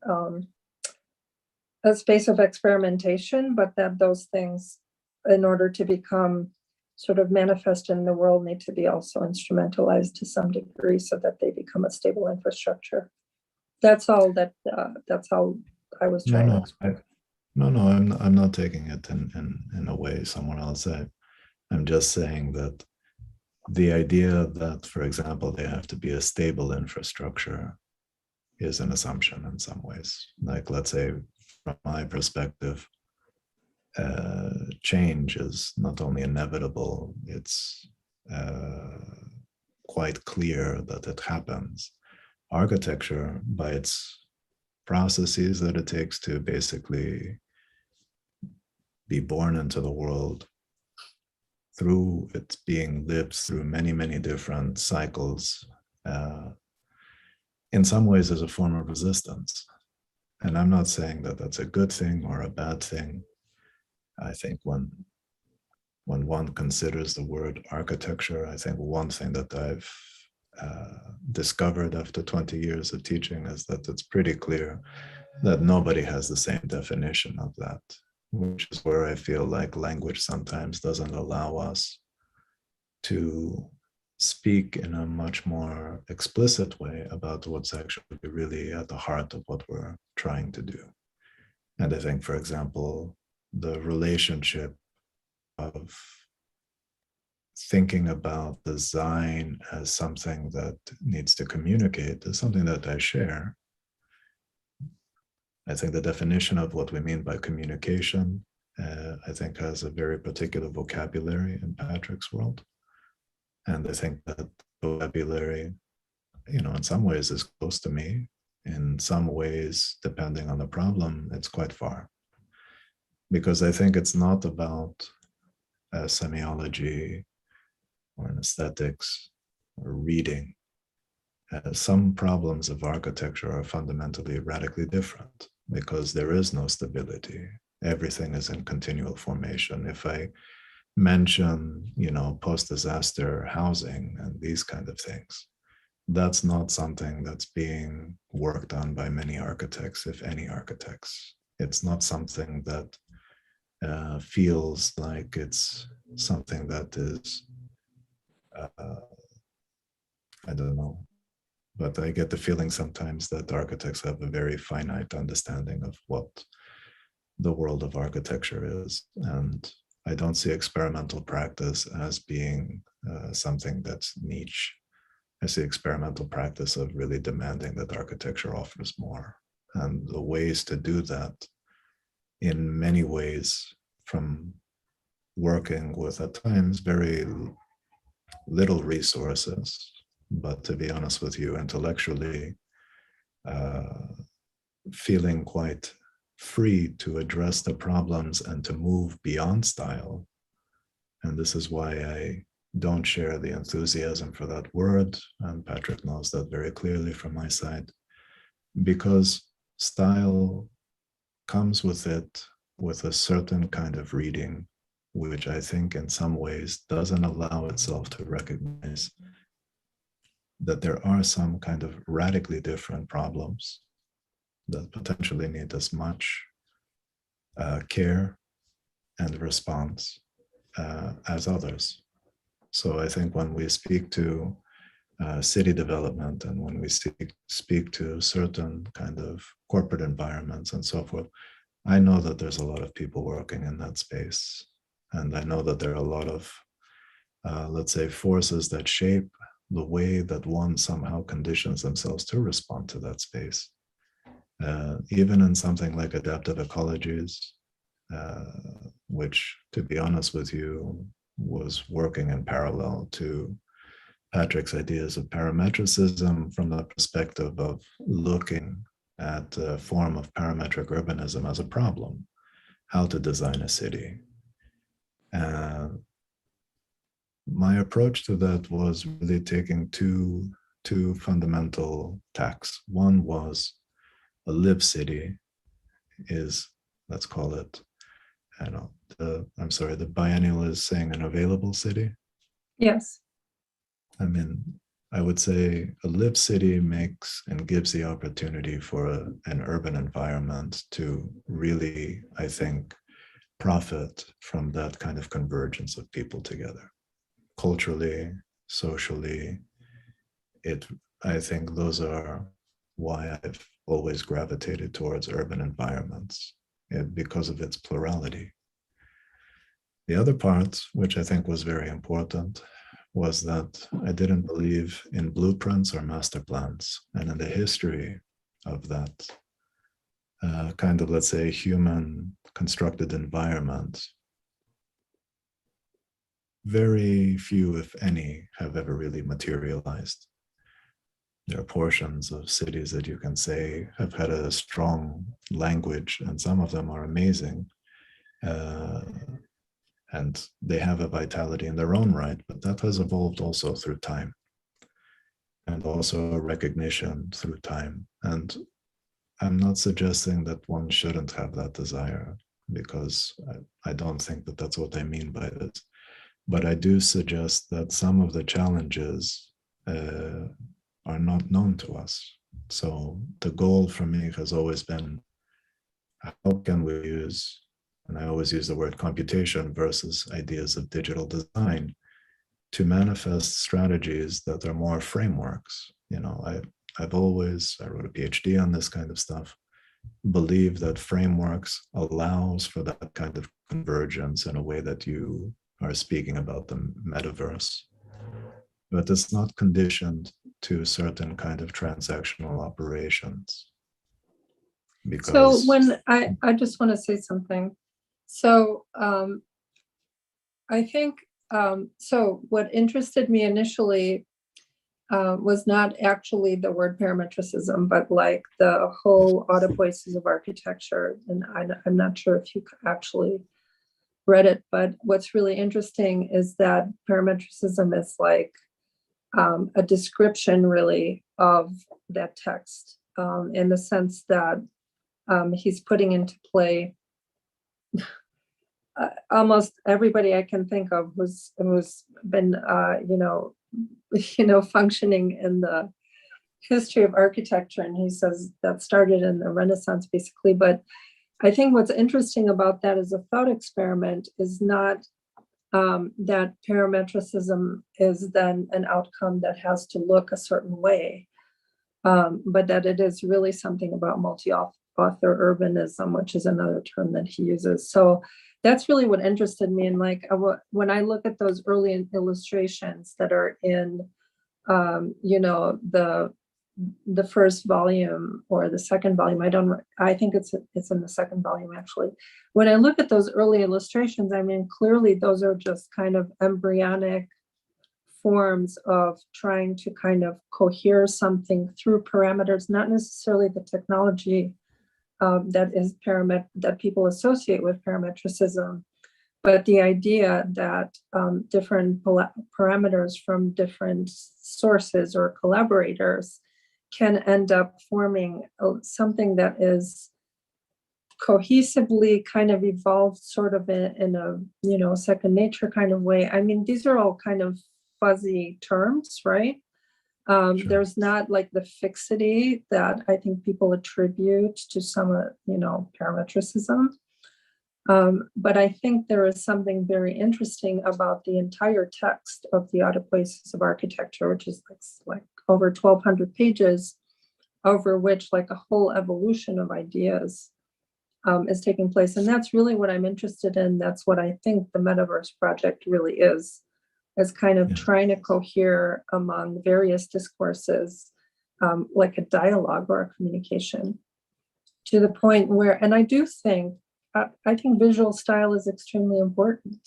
a space of experimentation, but that those things, in order to become sort of manifest in the world, need to be also instrumentalized to some degree so that they become a stable infrastructure. That's all that's how I was trying to explain. I'm not taking it in a way someone else said. I'm just saying that the idea that, for example, they have to be a stable infrastructure is an assumption in some ways. Like, let's say, from my perspective, change is not only inevitable, it's quite clear that it happens. Architecture, by its processes that it takes to basically be born into the world, through it being lived through many, many different cycles, in some ways is a form of resistance. And I'm not saying that that's a good thing or a bad thing. I think when one considers the word architecture, I think one thing that I've discovered after 20 years of teaching is that it's pretty clear that nobody has the same definition of that, which is where I feel like language sometimes doesn't allow us to speak in a much more explicit way about what's actually really at the heart of what we're trying to do. And I think, for example, the relationship of thinking about design as something that needs to communicate is something that I share. I think the definition of what we mean by communication, I think, has a very particular vocabulary in Patrick's world. And I think that vocabulary, in some ways is close to me. In some ways, depending on the problem, it's quite far. Because I think it's not about semiology or an aesthetics or reading. Some problems of architecture are fundamentally radically different because there is no stability. Everything is in continual formation. If I mention, post-disaster housing and these kind of things, that's not something that's being worked on by many architects, if any architects. It's not something that feels like it's something that is I don't know, but I get the feeling sometimes that architects have a very finite understanding of what the world of architecture is. And I don't see experimental practice as being something that's niche. I see experimental practice of really demanding that architecture offers more. And the ways to do that, in many ways, from working with at times very little resources, but to be honest with you, intellectually, feeling quite free to address the problems and to move beyond style. And this is why I don't share the enthusiasm for that word. And Patrick knows that very clearly from my side, because style comes with it with a certain kind of reading, which I think in some ways doesn't allow itself to recognize that there are some kind of radically different problems that potentially need as much care and response as others. So I think when we speak to city development and when we speak to certain kind of corporate environments and so forth, I know that there's a lot of people working in that space. And I know that there are a lot of, let's say, forces that shape the way that one somehow conditions themselves to respond to that space. Even in something like adaptive ecologies, which, to be honest with you, was working in parallel to Patrick's ideas of parametricism from the perspective of looking at a form of parametric urbanism as a problem, how to design a city. My approach to that was really taking two fundamental tacks. One was a live city is, let's call it, I don't know, the Biennial is saying an available city. Yes. I mean, I would say a live city makes and gives the opportunity for an urban environment to really, I think, profit from that kind of convergence of people together. Culturally, socially, I think those are why I've always gravitated towards urban environments, because of its plurality. The other part, which I think was very important, was that I didn't believe in blueprints or master plans. And in the history of that kind of, let's say, human constructed environment, very few, if any, have ever really materialized. There are portions of cities that you can say have had a strong language, and some of them are amazing. And they have a vitality in their own right, but that has evolved also through time, and also a recognition through time. And I'm not suggesting that one shouldn't have that desire, because I don't think that that's what I mean by this. But I do suggest that some of the challenges are not known to us. So the goal for me has always been, how can we use, and I always use the word computation versus ideas of digital design, to manifest strategies that are more frameworks. You know, I wrote a PhD on this kind of stuff, believe that frameworks allows for that kind of convergence in a way that you are speaking about the metaverse. But it's not conditioned to certain kind of transactional operations. Because so when I just want to say something. So I think, so what interested me initially was not actually the word parametricism, but like the whole autopoiesis of architecture. And I'm not sure if you actually read it, but what's really interesting is that parametricism is like a description really of that text, in the sense that he's putting into play almost everybody I can think of who's been functioning in the history of architecture, and he says that started in the Renaissance basically. But I think what's interesting about that as a thought experiment is not that parametricism is then an outcome that has to look a certain way, but that it is really something about multi-author urbanism, which is another term that he uses. So that's really what interested me. And like when I look at those early illustrations that are in, you know, the first volume or the second volume, I think it's in the second volume actually. When I look at those early illustrations, I mean, clearly those are just kind of embryonic forms of trying to kind of cohere something through parameters, not necessarily the technology that people associate with parametricism, but the idea that different parameters from different sources or collaborators can end up forming something that is cohesively kind of evolved sort of in a, you know, second nature kind of way. I mean, these are all kind of fuzzy terms, right? Sure. There's not like the fixity that I think people attribute to some, you know, parametricism. But I think there is something very interesting about the entire text of the Autopoiesis of Architecture, which is like over 1,200 pages, over which like a whole evolution of ideas is taking place. And that's really what I'm interested in. That's what I think the Metaverse project really is kind of trying to cohere among various discourses, like a dialogue or a communication, to the point where, and I do think, I think visual style is extremely important.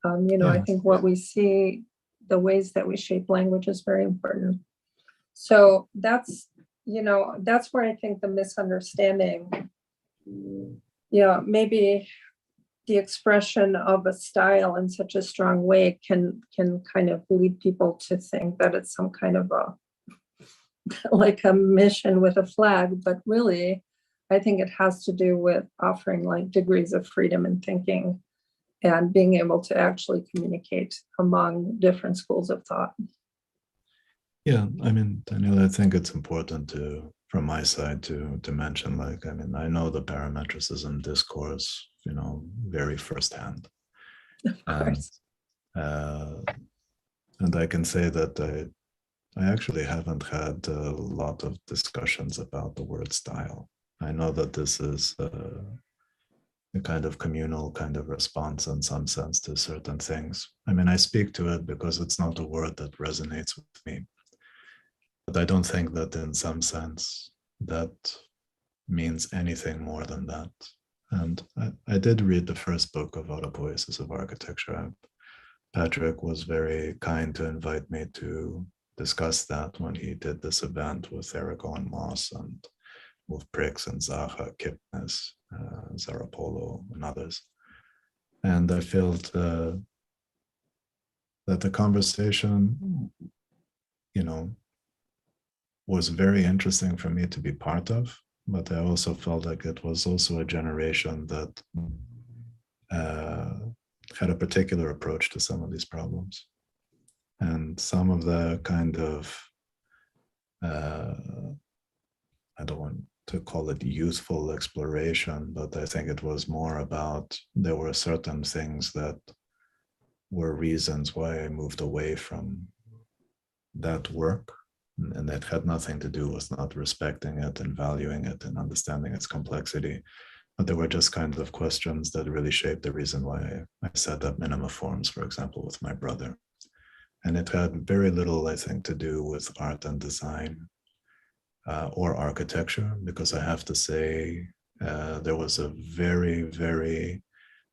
You know, I think what we see, the ways that we shape language is very important. So that's, you know, that's where I think the misunderstanding, yeah, maybe the expression of a style in such a strong way can kind of lead people to think that it's some kind of a, like a mission with a flag, but really, I think it has to do with offering like degrees of freedom in thinking and being able to actually communicate among different schools of thought. Yeah, I mean, Daniel, I think it's important from my side to mention, like, I mean, I know the parametricism discourse, you know, very firsthand. Of course. And I can say that I actually haven't had a lot of discussions about the word style. I know that this is a kind of communal kind of response in some sense to certain things. I mean, I speak to it because it's not a word that resonates with me. But I don't think that in some sense that means anything more than that. And I did read the first book of Autopoiesis of Architecture. Patrick was very kind to invite me to discuss that when he did this event with Eric Owen Moss and with Prix and Zaha, Kipnis, Zarapolo, and others. And I felt that the conversation, you know, was very interesting for me to be part of, but I also felt like it was also a generation that had a particular approach to some of these problems. And some of the kind of, I don't want to call it youthful exploration, but I think it was more about, there were certain things that were reasons why I moved away from that work. And that had nothing to do with not respecting it and valuing it and understanding its complexity. But there were just kind of questions that really shaped the reason why I set up Minimaforms, for example, with my brother. And it had very little, I think, to do with art and design or architecture, because I have to say there was a very, very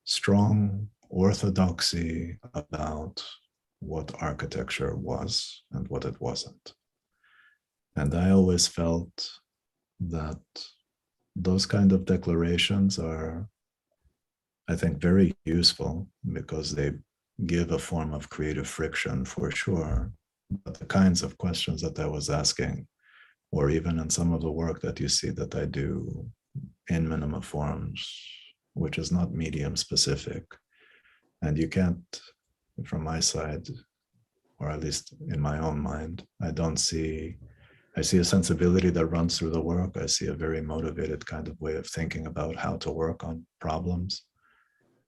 strong orthodoxy about what architecture was and what it wasn't. And I always felt that those kind of declarations are, I think, very useful because they give a form of creative friction for sure. But the kinds of questions that I was asking, or even in some of the work that you see that I do in Minimaforms, which is not medium specific, and you can't, from my side, or at least in my own mind, I see a sensibility that runs through the work. I see a very motivated kind of way of thinking about how to work on problems.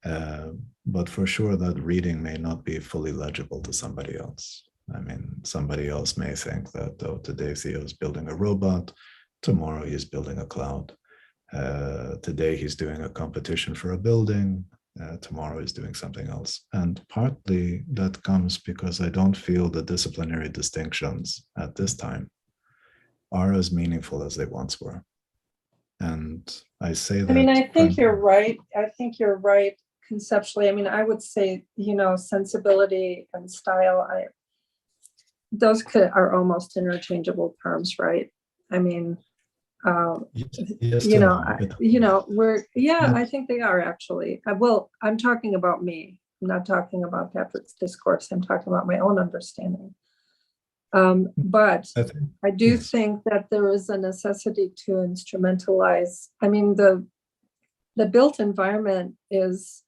But for sure, that reading may not be fully legible to somebody else. I mean, somebody else may think that, oh, today Theo is building a robot, tomorrow he's building a cloud. Today he's doing a competition for a building, tomorrow he's doing something else. And partly that comes because I don't feel the disciplinary distinctions at this time are as meaningful as they once were. And I say that. I mean, I think you're right. I think you're right conceptually. I mean, I would say, sensibility and style, those are almost interchangeable terms, right? I mean, yes, I think they are actually. Well, I'm talking about me. I'm not talking about Patrick's discourse. I'm talking about my own understanding. But I do think that there is a necessity to instrumentalize. I mean, the built environment is,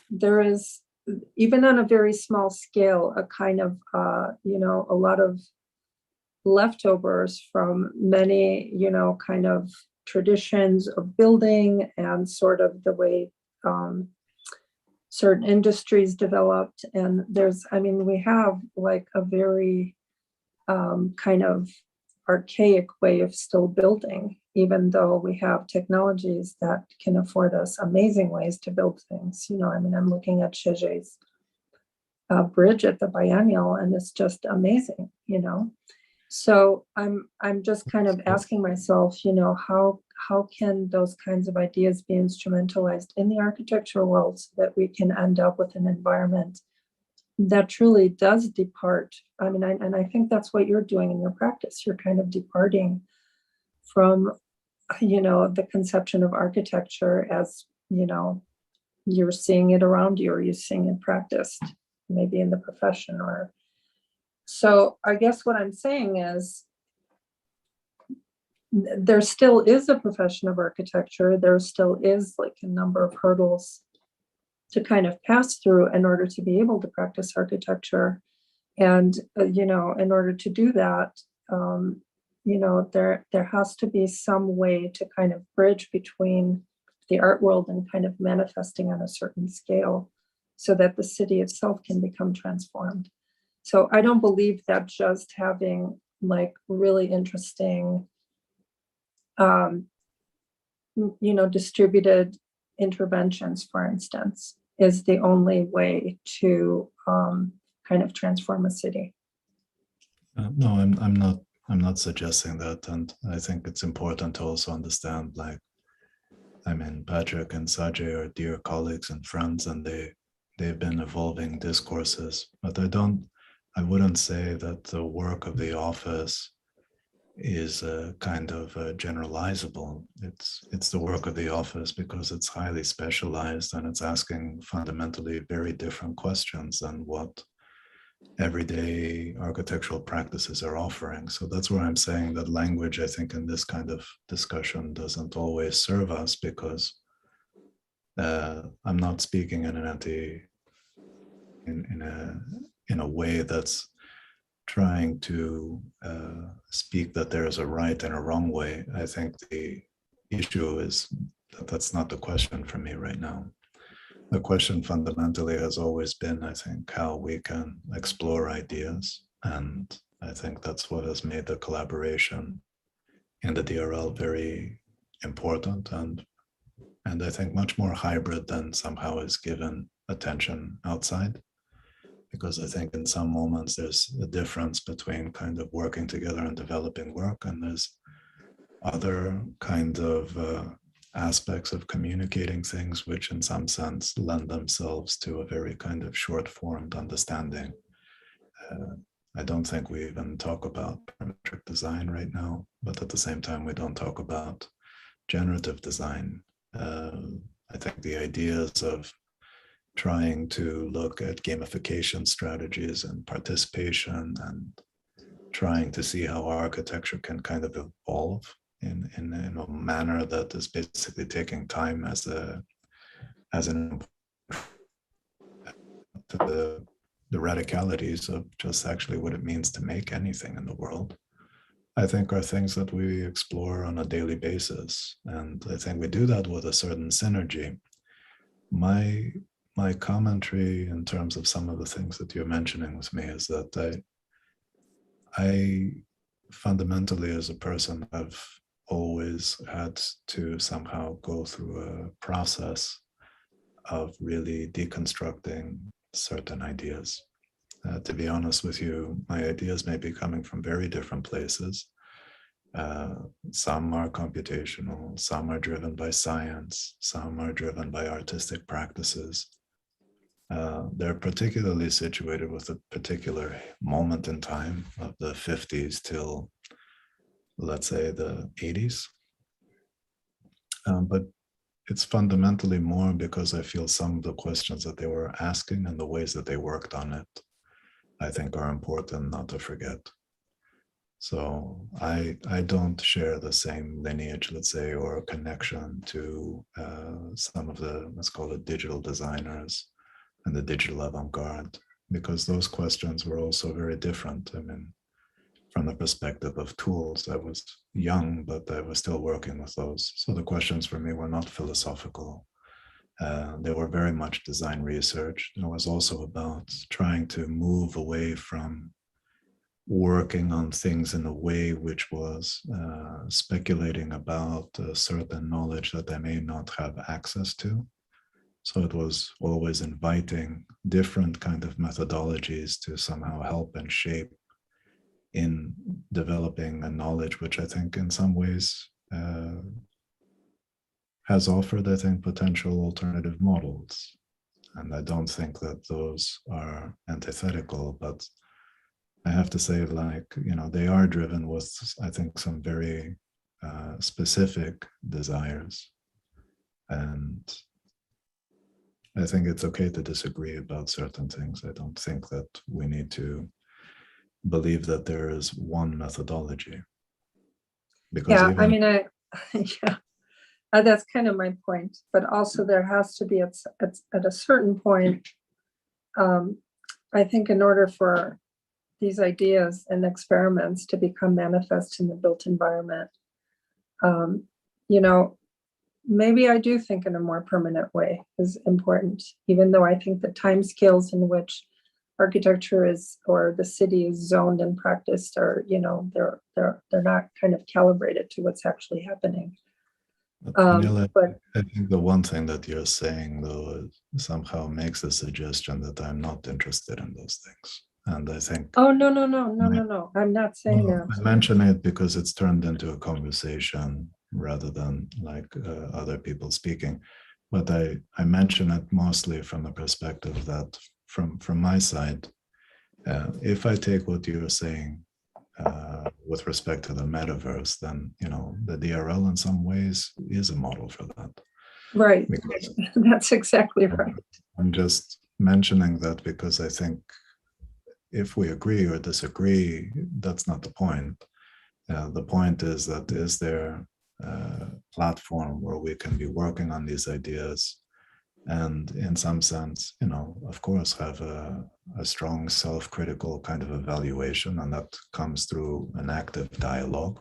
there is, even on a very small scale, a kind of, a lot of leftovers from many, kind of traditions of building and sort of the way certain industries developed. And we have like a very kind of archaic way of still building, even though we have technologies that can afford us amazing ways to build things. I'm looking at Cheget's bridge at the Biennial, and it's just amazing, So I'm just kind of asking myself, how can those kinds of ideas be instrumentalized in the architecture world so that we can end up with an environment that truly does depart? And I think that's what you're doing in your practice. You're kind of departing from, the conception of architecture as, you're seeing it around you, or you're seeing it practiced, maybe in the profession. So I guess what I'm saying is, there still is a profession of architecture. There still is like a number of hurdles to kind of pass through in order to be able to practice architecture. And, in order to do that, there has to be some way to kind of bridge between the art world and kind of manifesting on a certain scale so that the city itself can become transformed. So I don't believe that just having like really interesting, distributed interventions, for instance, is the only way to kind of transform a city. No, I'm not suggesting that, and I think it's important to also understand. Like, Patrick and Sajay are dear colleagues and friends, and they've been evolving discourses. But I wouldn't say that the work of the office is kind of generalizable. It's the work of the office because it's highly specialized and it's asking fundamentally very different questions than what everyday architectural practices are offering. So that's where I'm saying that language, I think, in this kind of discussion doesn't always serve us, because I'm not speaking in a way that's trying to speak that there is a right and a wrong way. I think the issue is that that's not the question for me right now. The question fundamentally has always been, I think, how we can explore ideas. And I think that's what has made the collaboration in the DRL very important, and I think much more hybrid than somehow is given attention outside. Because I think in some moments there's a difference between kind of working together and developing work, and there's other kind of aspects of communicating things which in some sense lend themselves to a very kind of short-formed understanding. I don't think we even talk about parametric design right now, but at the same time we don't talk about generative design. I think the ideas of trying to look at gamification strategies and participation and trying to see how architecture can kind of evolve in a manner that is basically taking time as an to the radicalities of just actually what it means to make anything in the world. I think are things that we explore on a daily basis. And I think we do that with a certain synergy. My commentary in terms of some of the things that you're mentioning with me is that I fundamentally, as a person, have always had to somehow go through a process of really deconstructing certain ideas. To be honest with you, my ideas may be coming from very different places. Some are computational, some are driven by science, some are driven by artistic practices. They're particularly situated with a particular moment in time of the 50s till, let's say, the 80s. But it's fundamentally more because I feel some of the questions that they were asking and the ways that they worked on it, I think, are important not to forget. So I don't share the same lineage, let's say, or connection to some of the, let's call it, digital designers and the digital avant-garde, because those questions were also very different. I mean, from the perspective of tools, I was young, but I was still working with those. So the questions for me were not philosophical. They were very much design research. It was also about trying to move away from working on things in a way which was speculating about a certain knowledge that I may not have access to. So it was always inviting different kind of methodologies to somehow help and shape in developing a knowledge which I think in some ways has offered, I think, potential alternative models. And I don't think that those are antithetical, but I have to say, like, you know, they are driven with, I think, some very specific desires. And I think it's okay to disagree about certain things. I don't think that we need to believe that there is one methodology. Because yeah, I mean, yeah, that's kind of my point. But also there has to be at a certain point, I think, in order for these ideas and experiments to become manifest in the built environment, you know, maybe I do think in a more permanent way is important, even though I think the timescales in which architecture is, or the city is zoned and practiced, are, you know, they're not kind of calibrated to what's actually happening. But I think the one thing that you're saying, though, somehow makes the suggestion that I'm not interested in those things. And I think... Oh, no. I'm not saying that. I mention it because it's turned into a conversation rather than like other people speaking. But I mention it mostly from the perspective that from my side, if I take what you're saying with respect to the metaverse, then, you know, the DRL in some ways is a model for that. Right. That's exactly right. I'm just mentioning that because I think if we agree or disagree, that's not the point. The point is that, is there a platform where we can be working on these ideas and in some sense, you know, of course, have a strong self-critical kind of evaluation, and that comes through an active dialogue.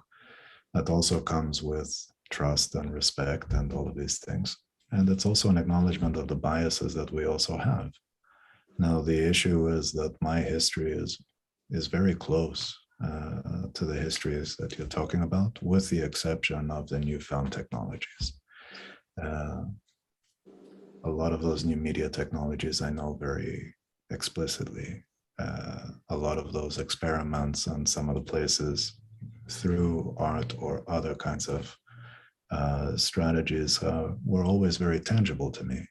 That also comes with trust and respect and all of these things. And it's also an acknowledgement of the biases that we also have. Now, the issue is that my history is very close to the histories that you're talking about, with the exception of the newfound technologies. A lot of those new media technologies I know very explicitly. A lot of those experiments and some of the places through art or other kinds of strategies were always very tangible to me.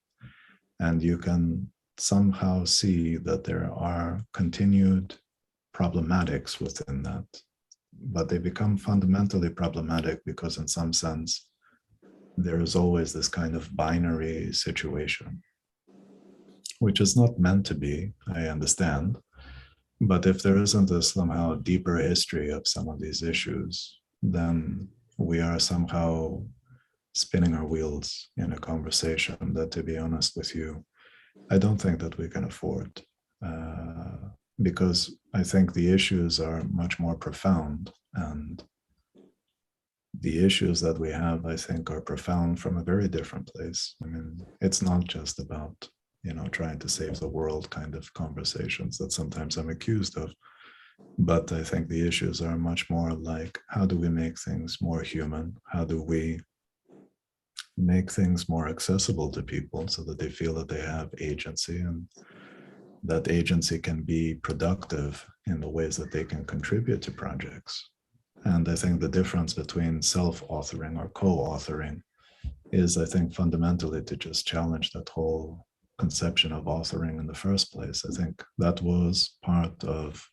And you can somehow see that there are continued problematics within that, but they become fundamentally problematic because in some sense, there is always this kind of binary situation, which is not meant to be, I understand. But if there isn't a somehow deeper history of some of these issues, then we are somehow spinning our wheels in a conversation that, to be honest with you, I don't think that we can afford. because I think the issues are much more profound, and the issues that we have, I think, are profound from a very different place. I mean, it's not just about, trying to save the world kind of conversations that sometimes I'm accused of. But I think the issues are much more like, how do we make things more human? How do we make things more accessible to people so that they feel that they have agency, and that agency can be productive in the ways that they can contribute to projects? And I think the difference between self-authoring or co-authoring is, I think, fundamentally to just challenge that whole conception of authoring in the first place. I think that was part of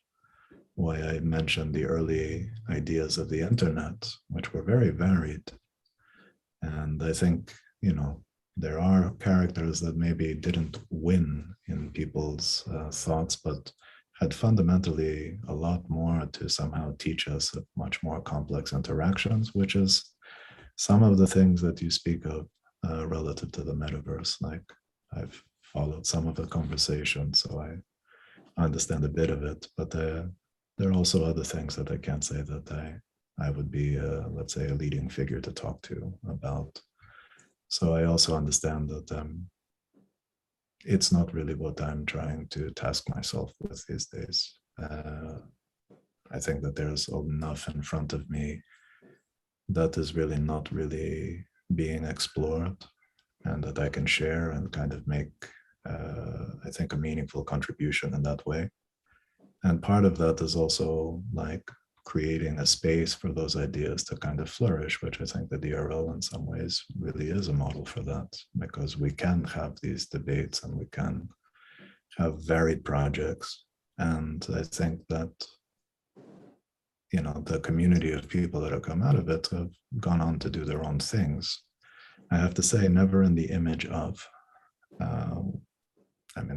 why I mentioned the early ideas of the internet, which were very varied. And I think, there are characters that maybe didn't win in people's thoughts, but had fundamentally a lot more to somehow teach us of much more complex interactions, which is some of the things that you speak of relative to the metaverse. Like, I've followed some of the conversation, so I understand a bit of it, but there are also other things that I can't say that I would be, let's say, a leading figure to talk to about. So I also understand that it's not really what I'm trying to task myself with these days. I think that there's enough in front of me that is really not really being explored, and that I can share and kind of make, I think, a meaningful contribution in that way. And part of that is also like creating a space for those ideas to kind of flourish, which I think the DRL in some ways really is a model for that, because we can have these debates and we can have varied projects. And I think that, the community of people that have come out of it have gone on to do their own things. I have to say, never in the image of,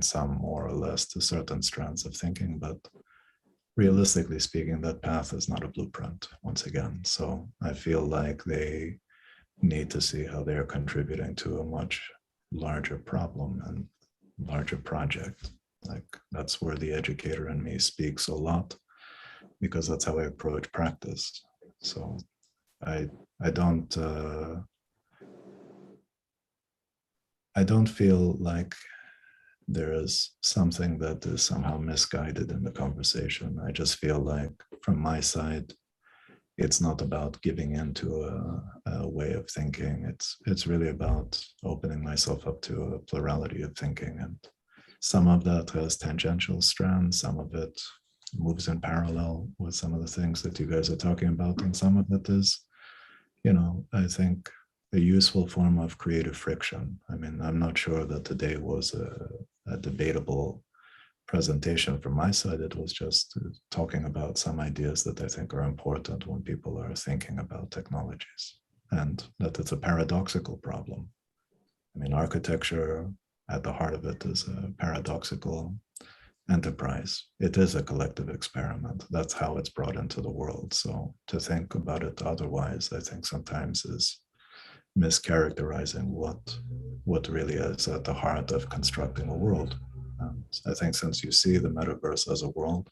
some more or less to certain strands of thinking, but realistically speaking, that path is not a blueprint, once again. So I feel like they need to see how they're contributing to a much larger problem and larger project. Like, that's where the educator in me speaks a lot, because that's how I approach practice. So I don't feel like there is something that is somehow misguided in the conversation. I just feel like, from my side, it's not about giving into a way of thinking. It's really about opening myself up to a plurality of thinking, and some of that has tangential strands, some of it moves in parallel with some of the things that you guys are talking about, and some of it is, I think, a useful form of creative friction. I mean, I'm not sure that today was a debatable presentation from my side. It was just talking about some ideas that I think are important when people are thinking about technologies, and that it's a paradoxical problem. I mean, architecture at the heart of it is a paradoxical enterprise. It is a collective experiment. That's how it's brought into the world. So to think about it otherwise, I think sometimes is mischaracterizing what really is at the heart of constructing a world. And I think, since you see the metaverse as a world,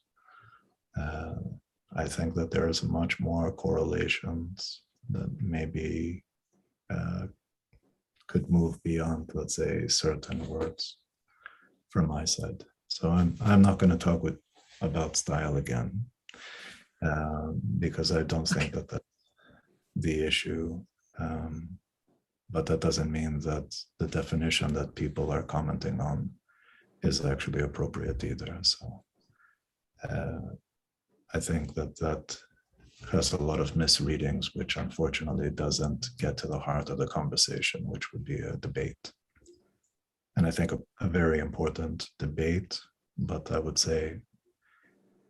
I think that there is much more correlations that maybe could move beyond, let's say, certain words from my side. So I'm not going to talk about style again, because I don't think that that's the issue. But that doesn't mean that the definition that people are commenting on is actually appropriate either. So I think that has a lot of misreadings, which unfortunately doesn't get to the heart of the conversation, which would be a debate. And I think a very important debate, but I would say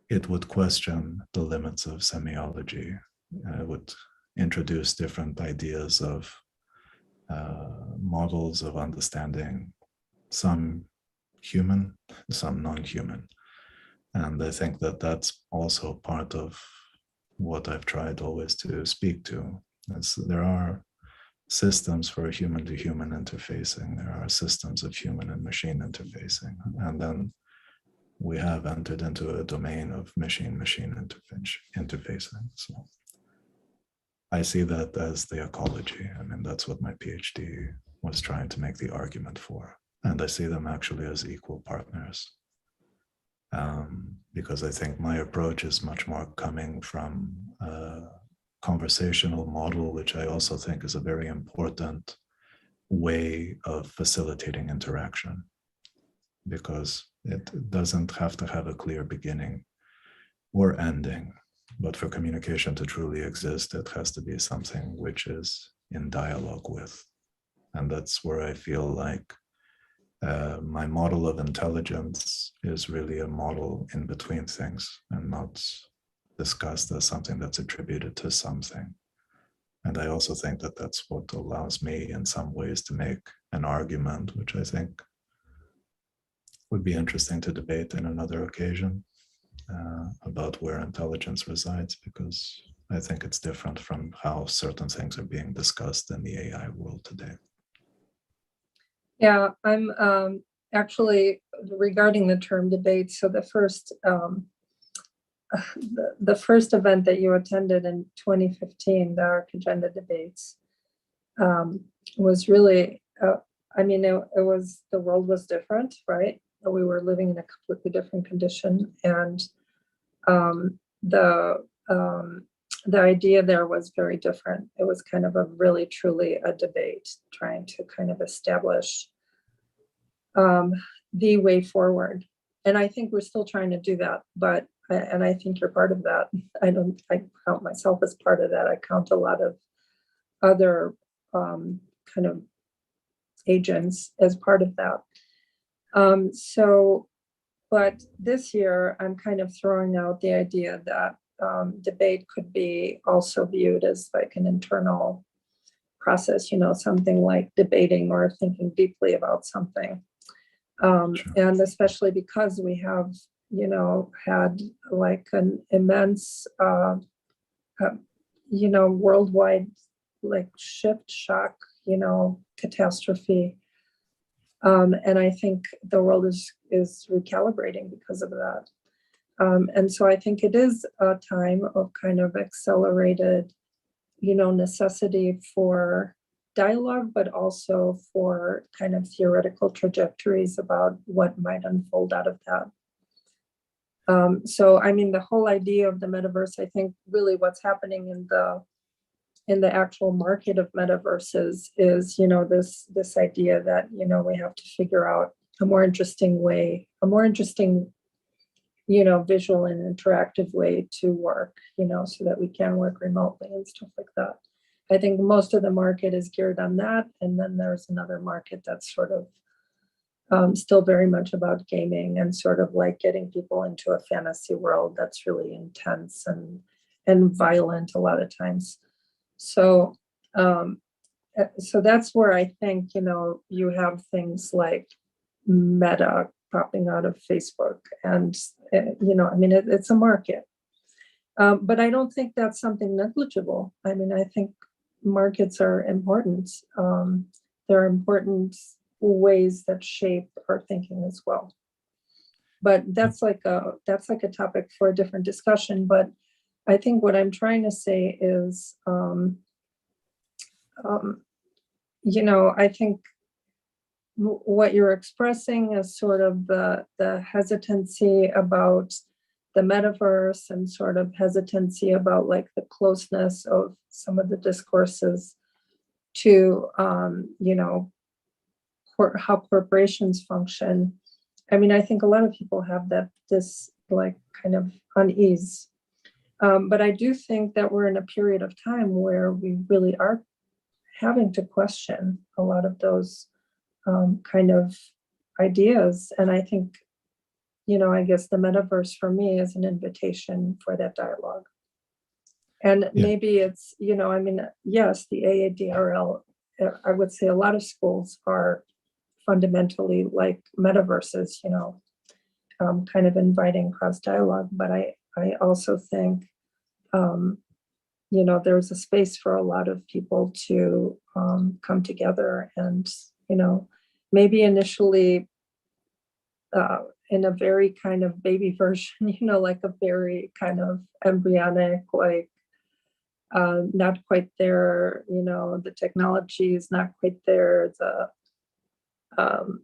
it would question the limits of semiology. It would introduce different ideas of models of understanding, some human, some non-human. And I think that that's also part of what I've tried always to speak to. There are systems for human-to-human interfacing. There are systems of human and machine interfacing. And then we have entered into a domain of machine-machine interfacing. So I see that as the ecology. I mean, that's what my PhD was trying to make the argument for. And I see them actually as equal partners. Because I think my approach is much more coming from a conversational model, which I also think is a very important way of facilitating interaction, because it doesn't have to have a clear beginning or ending. But for communication to truly exist, it has to be something which is in dialogue with. And that's where I feel like my model of intelligence is really a model in between things and not discussed as something that's attributed to something. And I also think that that's what allows me in some ways to make an argument, which I think would be interesting to debate in another occasion, about where intelligence resides, because I think it's different from how certain things are being discussed in the AI world today. Yeah, I'm actually, regarding the term debate, so the first event that you attended in 2015, the ArchAgenda debates, was really, I mean, it was, the world was different, right? We were living in a completely different condition, and the idea there was very different. It was kind of a really, truly a debate, trying to kind of establish the way forward. And I think we're still trying to do that, but, and I think you're part of that. I count myself as part of that. I count a lot of other kind of agents as part of that. But this year, I'm kind of throwing out the idea that debate could be also viewed as like an internal process, something like debating or thinking deeply about something. Sure. And especially because we have, had like an immense, worldwide like shift, shock, catastrophe. And I think the world is recalibrating because of that. And so I think it is a time of kind of accelerated, necessity for dialogue, but also for kind of theoretical trajectories about what might unfold out of that. So, I mean, the whole idea of the metaverse, I think really what's happening in the actual market of metaverses is, this idea that, we have to figure out a more interesting way, visual and interactive way to work, so that we can work remotely and stuff like that. I think most of the market is geared on that. And then there's another market that's sort of still very much about gaming and sort of like getting people into a fantasy world that's really intense and violent a lot of times. So, so that's where I think, you have things like Meta popping out of Facebook, and, it's a market. But I don't think that's something negligible. I mean, I think markets are important. They're important ways that shape our thinking as well. But that's like a topic for a different discussion. But I think what I'm trying to say is, I think what you're expressing is sort of the hesitancy about the metaverse and sort of hesitancy about like the closeness of some of the discourses to, how corporations function. I mean, I think a lot of people have this like kind of unease. But I do think that we're in a period of time where we really are having to question a lot of those kind of ideas. And I think, I guess the metaverse for me is an invitation for that dialogue. And maybe it's, yes, the AADRL, I would say a lot of schools are fundamentally like metaverses, kind of inviting cross dialogue. But I also think, there's a space for a lot of people to come together and, maybe initially in a very kind of baby version, like a very kind of embryonic, like not quite there, the technology is not quite there, um,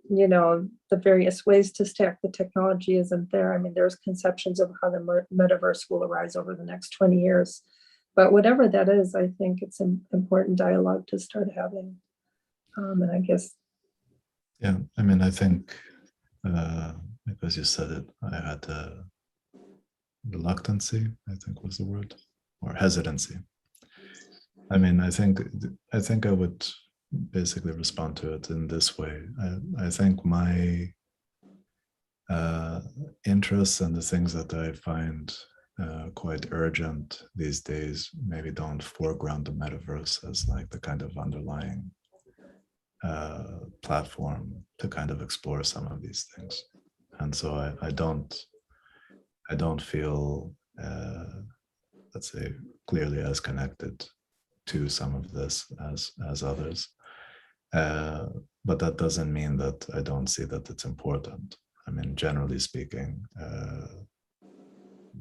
the various ways to stack the technology isn't there. I mean, there's conceptions of how the metaverse will arise over the next 20 years. But whatever that is, I think it's an important dialogue to start having. And I guess. Yeah, I mean, I think, because you said it, I had reluctancy, I think was the word, or hesitancy. I mean, I think I would basically respond to it in this way. I think my interests and the things that I find quite urgent these days maybe don't foreground the metaverse as like the kind of underlying platform to kind of explore some of these things. And so I don't feel, let's say, clearly as connected to some of this as others. But that doesn't mean that I don't see that it's important. I mean, generally speaking,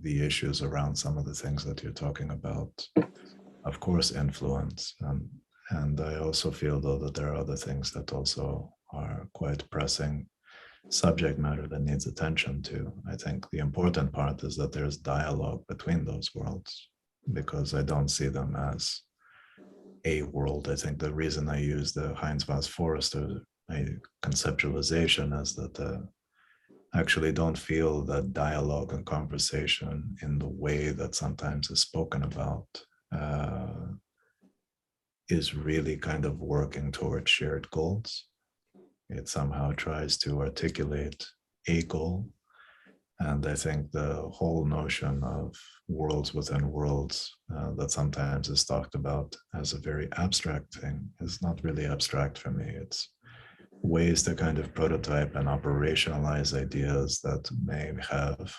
the issues around some of the things that you're talking about, of course, influence. And I also feel, though, that there are other things that also are quite pressing subject matter that needs attention to. I think the important part is that there's dialogue between those worlds, because I don't see them as a world. I think the reason I use the Heinz Vaz Forrester conceptualization is that I actually don't feel that dialogue and conversation in the way that sometimes is spoken about is really kind of working towards shared goals. It somehow tries to articulate a goal. And I think the whole notion of worlds within worlds that sometimes is talked about as a very abstract thing is not really abstract for me. It's ways to kind of prototype and operationalize ideas that may have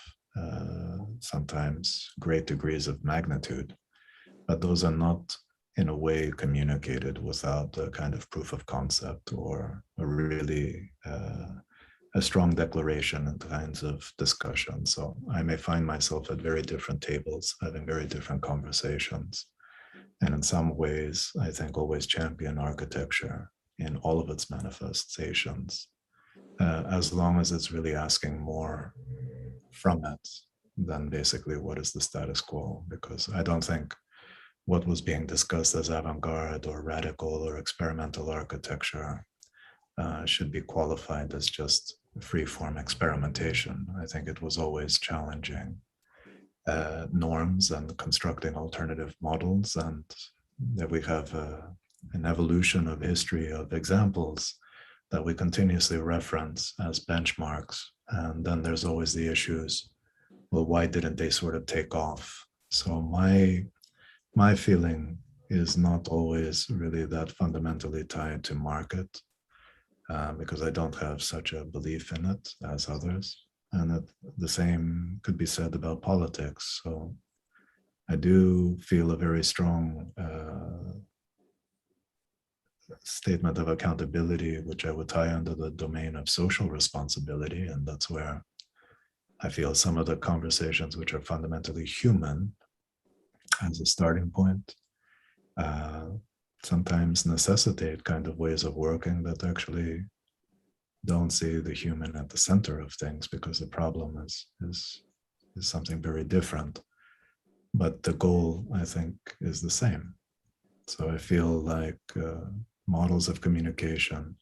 sometimes great degrees of magnitude, but those are not in a way communicated without a kind of proof of concept or a really a strong declaration and kinds of discussion. So I may find myself at very different tables, having very different conversations. And in some ways, I think always champion architecture in all of its manifestations, as long as it's really asking more from it than basically what is the status quo. Because I don't think what was being discussed as avant-garde or radical or experimental architecture should be qualified as just free-form experimentation. I think it was always challenging norms and constructing alternative models, and that we have an evolution of history of examples that we continuously reference as benchmarks. And then there's always the issues, well, why didn't they sort of take off? So my feeling is not always really that fundamentally tied to market, because I don't have such a belief in it as others. And the same could be said about politics. So I do feel a very strong statement of accountability, which I would tie under the domain of social responsibility. And that's where I feel some of the conversations which are fundamentally human as a starting point sometimes necessitate kind of ways of working that actually don't see the human at the center of things, because the problem is something very different. But the goal, I think, is the same. So I feel like models of communication,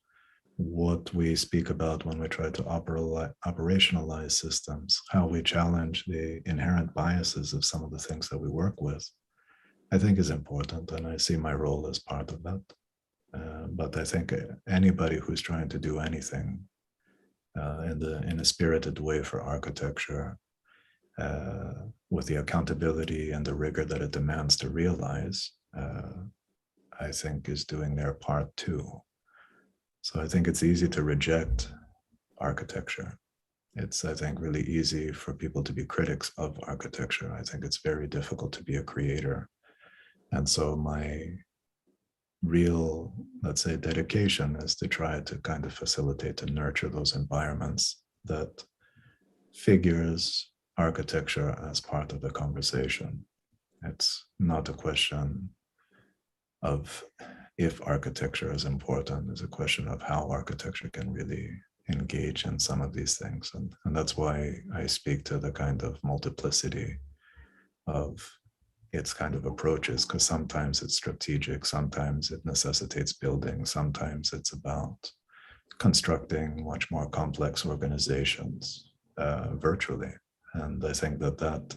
what we speak about when we try to operationalize systems, how we challenge the inherent biases of some of the things that we work with, I think is important. And I see my role as part of that. But I think anybody who's trying to do anything in a spirited way for architecture, with the accountability and the rigor that it demands to realize, I think is doing their part too. So I think it's easy to reject architecture. It's, I think, really easy for people to be critics of architecture. I think it's very difficult to be a creator. And so my real, let's say, dedication is to try to kind of facilitate and nurture those environments that figures architecture as part of the conversation. It's not a question of if architecture is important, it's a question of how architecture can really engage in some of these things. And that's why I speak to the kind of multiplicity of its kind of approaches, because sometimes it's strategic, sometimes it necessitates building, sometimes it's about constructing much more complex organizations virtually. And I think that that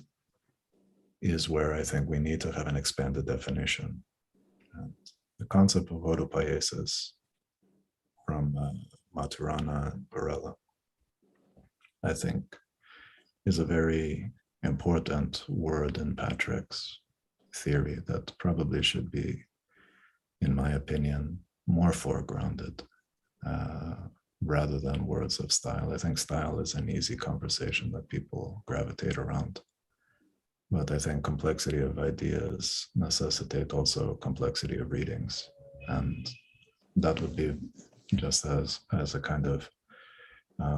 is where I think we need to have an expanded definition. And the concept of autopoiesis from Maturana and Varela, I think, is a very important word in Patrick's theory that probably should be, in my opinion, more foregrounded rather than words of style. I think style is an easy conversation that people gravitate around. But I think complexity of ideas necessitate also complexity of readings. And that would be just as a kind of,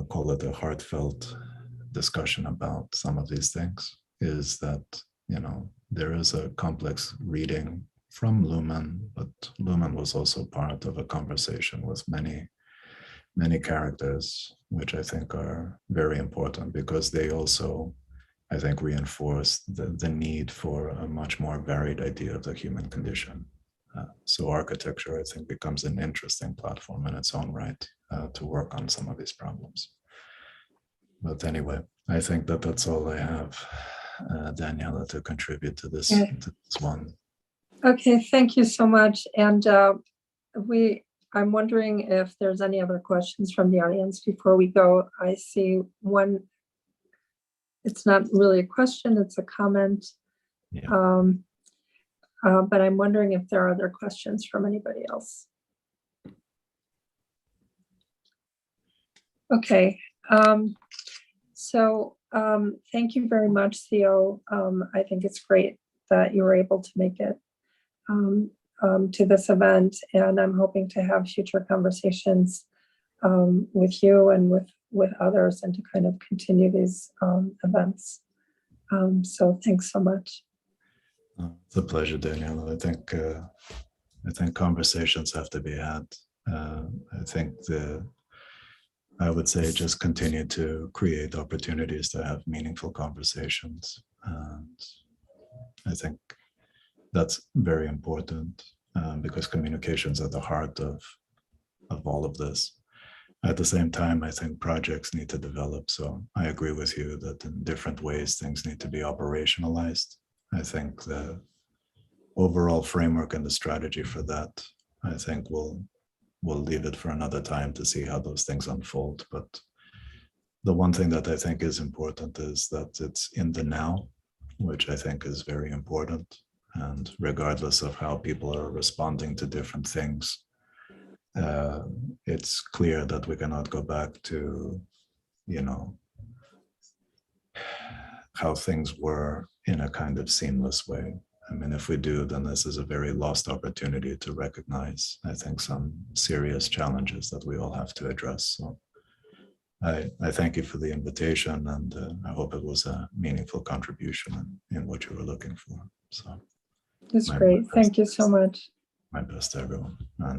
call it a heartfelt discussion about some of these things, is that, you know, there is a complex reading from Luhmann, but Luhmann was also part of a conversation with many characters, which I think are very important because they also, I think, reinforce the need for a much more varied idea of the human condition. So architecture, I think, becomes an interesting platform in its own right to work on some of these problems. But anyway, I think that that's all I have, Daniela, to contribute to this, to this one. Okay, thank you so much. And I'm wondering if there's any other questions from the audience before we go. I see one. It's not really a question, it's a comment. Yeah. But I'm wondering if there are other questions from anybody else. Okay. Thank you very much, Theo. I think it's great that you were able to make it to this event, and I'm hoping to have future conversations with you and with others, and to kind of continue these events. So thanks so much. It's a pleasure, Daniela. I think conversations have to be had. I think I would say just continue to create opportunities to have meaningful conversations. And I think that's very important because communication's at the heart of all of this. At the same time, I think projects need to develop. So I agree with you that in different ways, things need to be operationalized. I think the overall framework and the strategy for that, I think we'll leave it for another time to see how those things unfold. But the one thing that I think is important is that it's in the now, which I think is very important. And regardless of how people are responding to different things, it's clear that we cannot go back to, you know, how things were in a kind of seamless way. I mean, if we do, then this is a very lost opportunity to recognize, I think, some serious challenges that we all have to address. So I thank you for the invitation, and I hope it was a meaningful contribution in what you were looking for. So it's great. Thank you so much. My best to everyone. And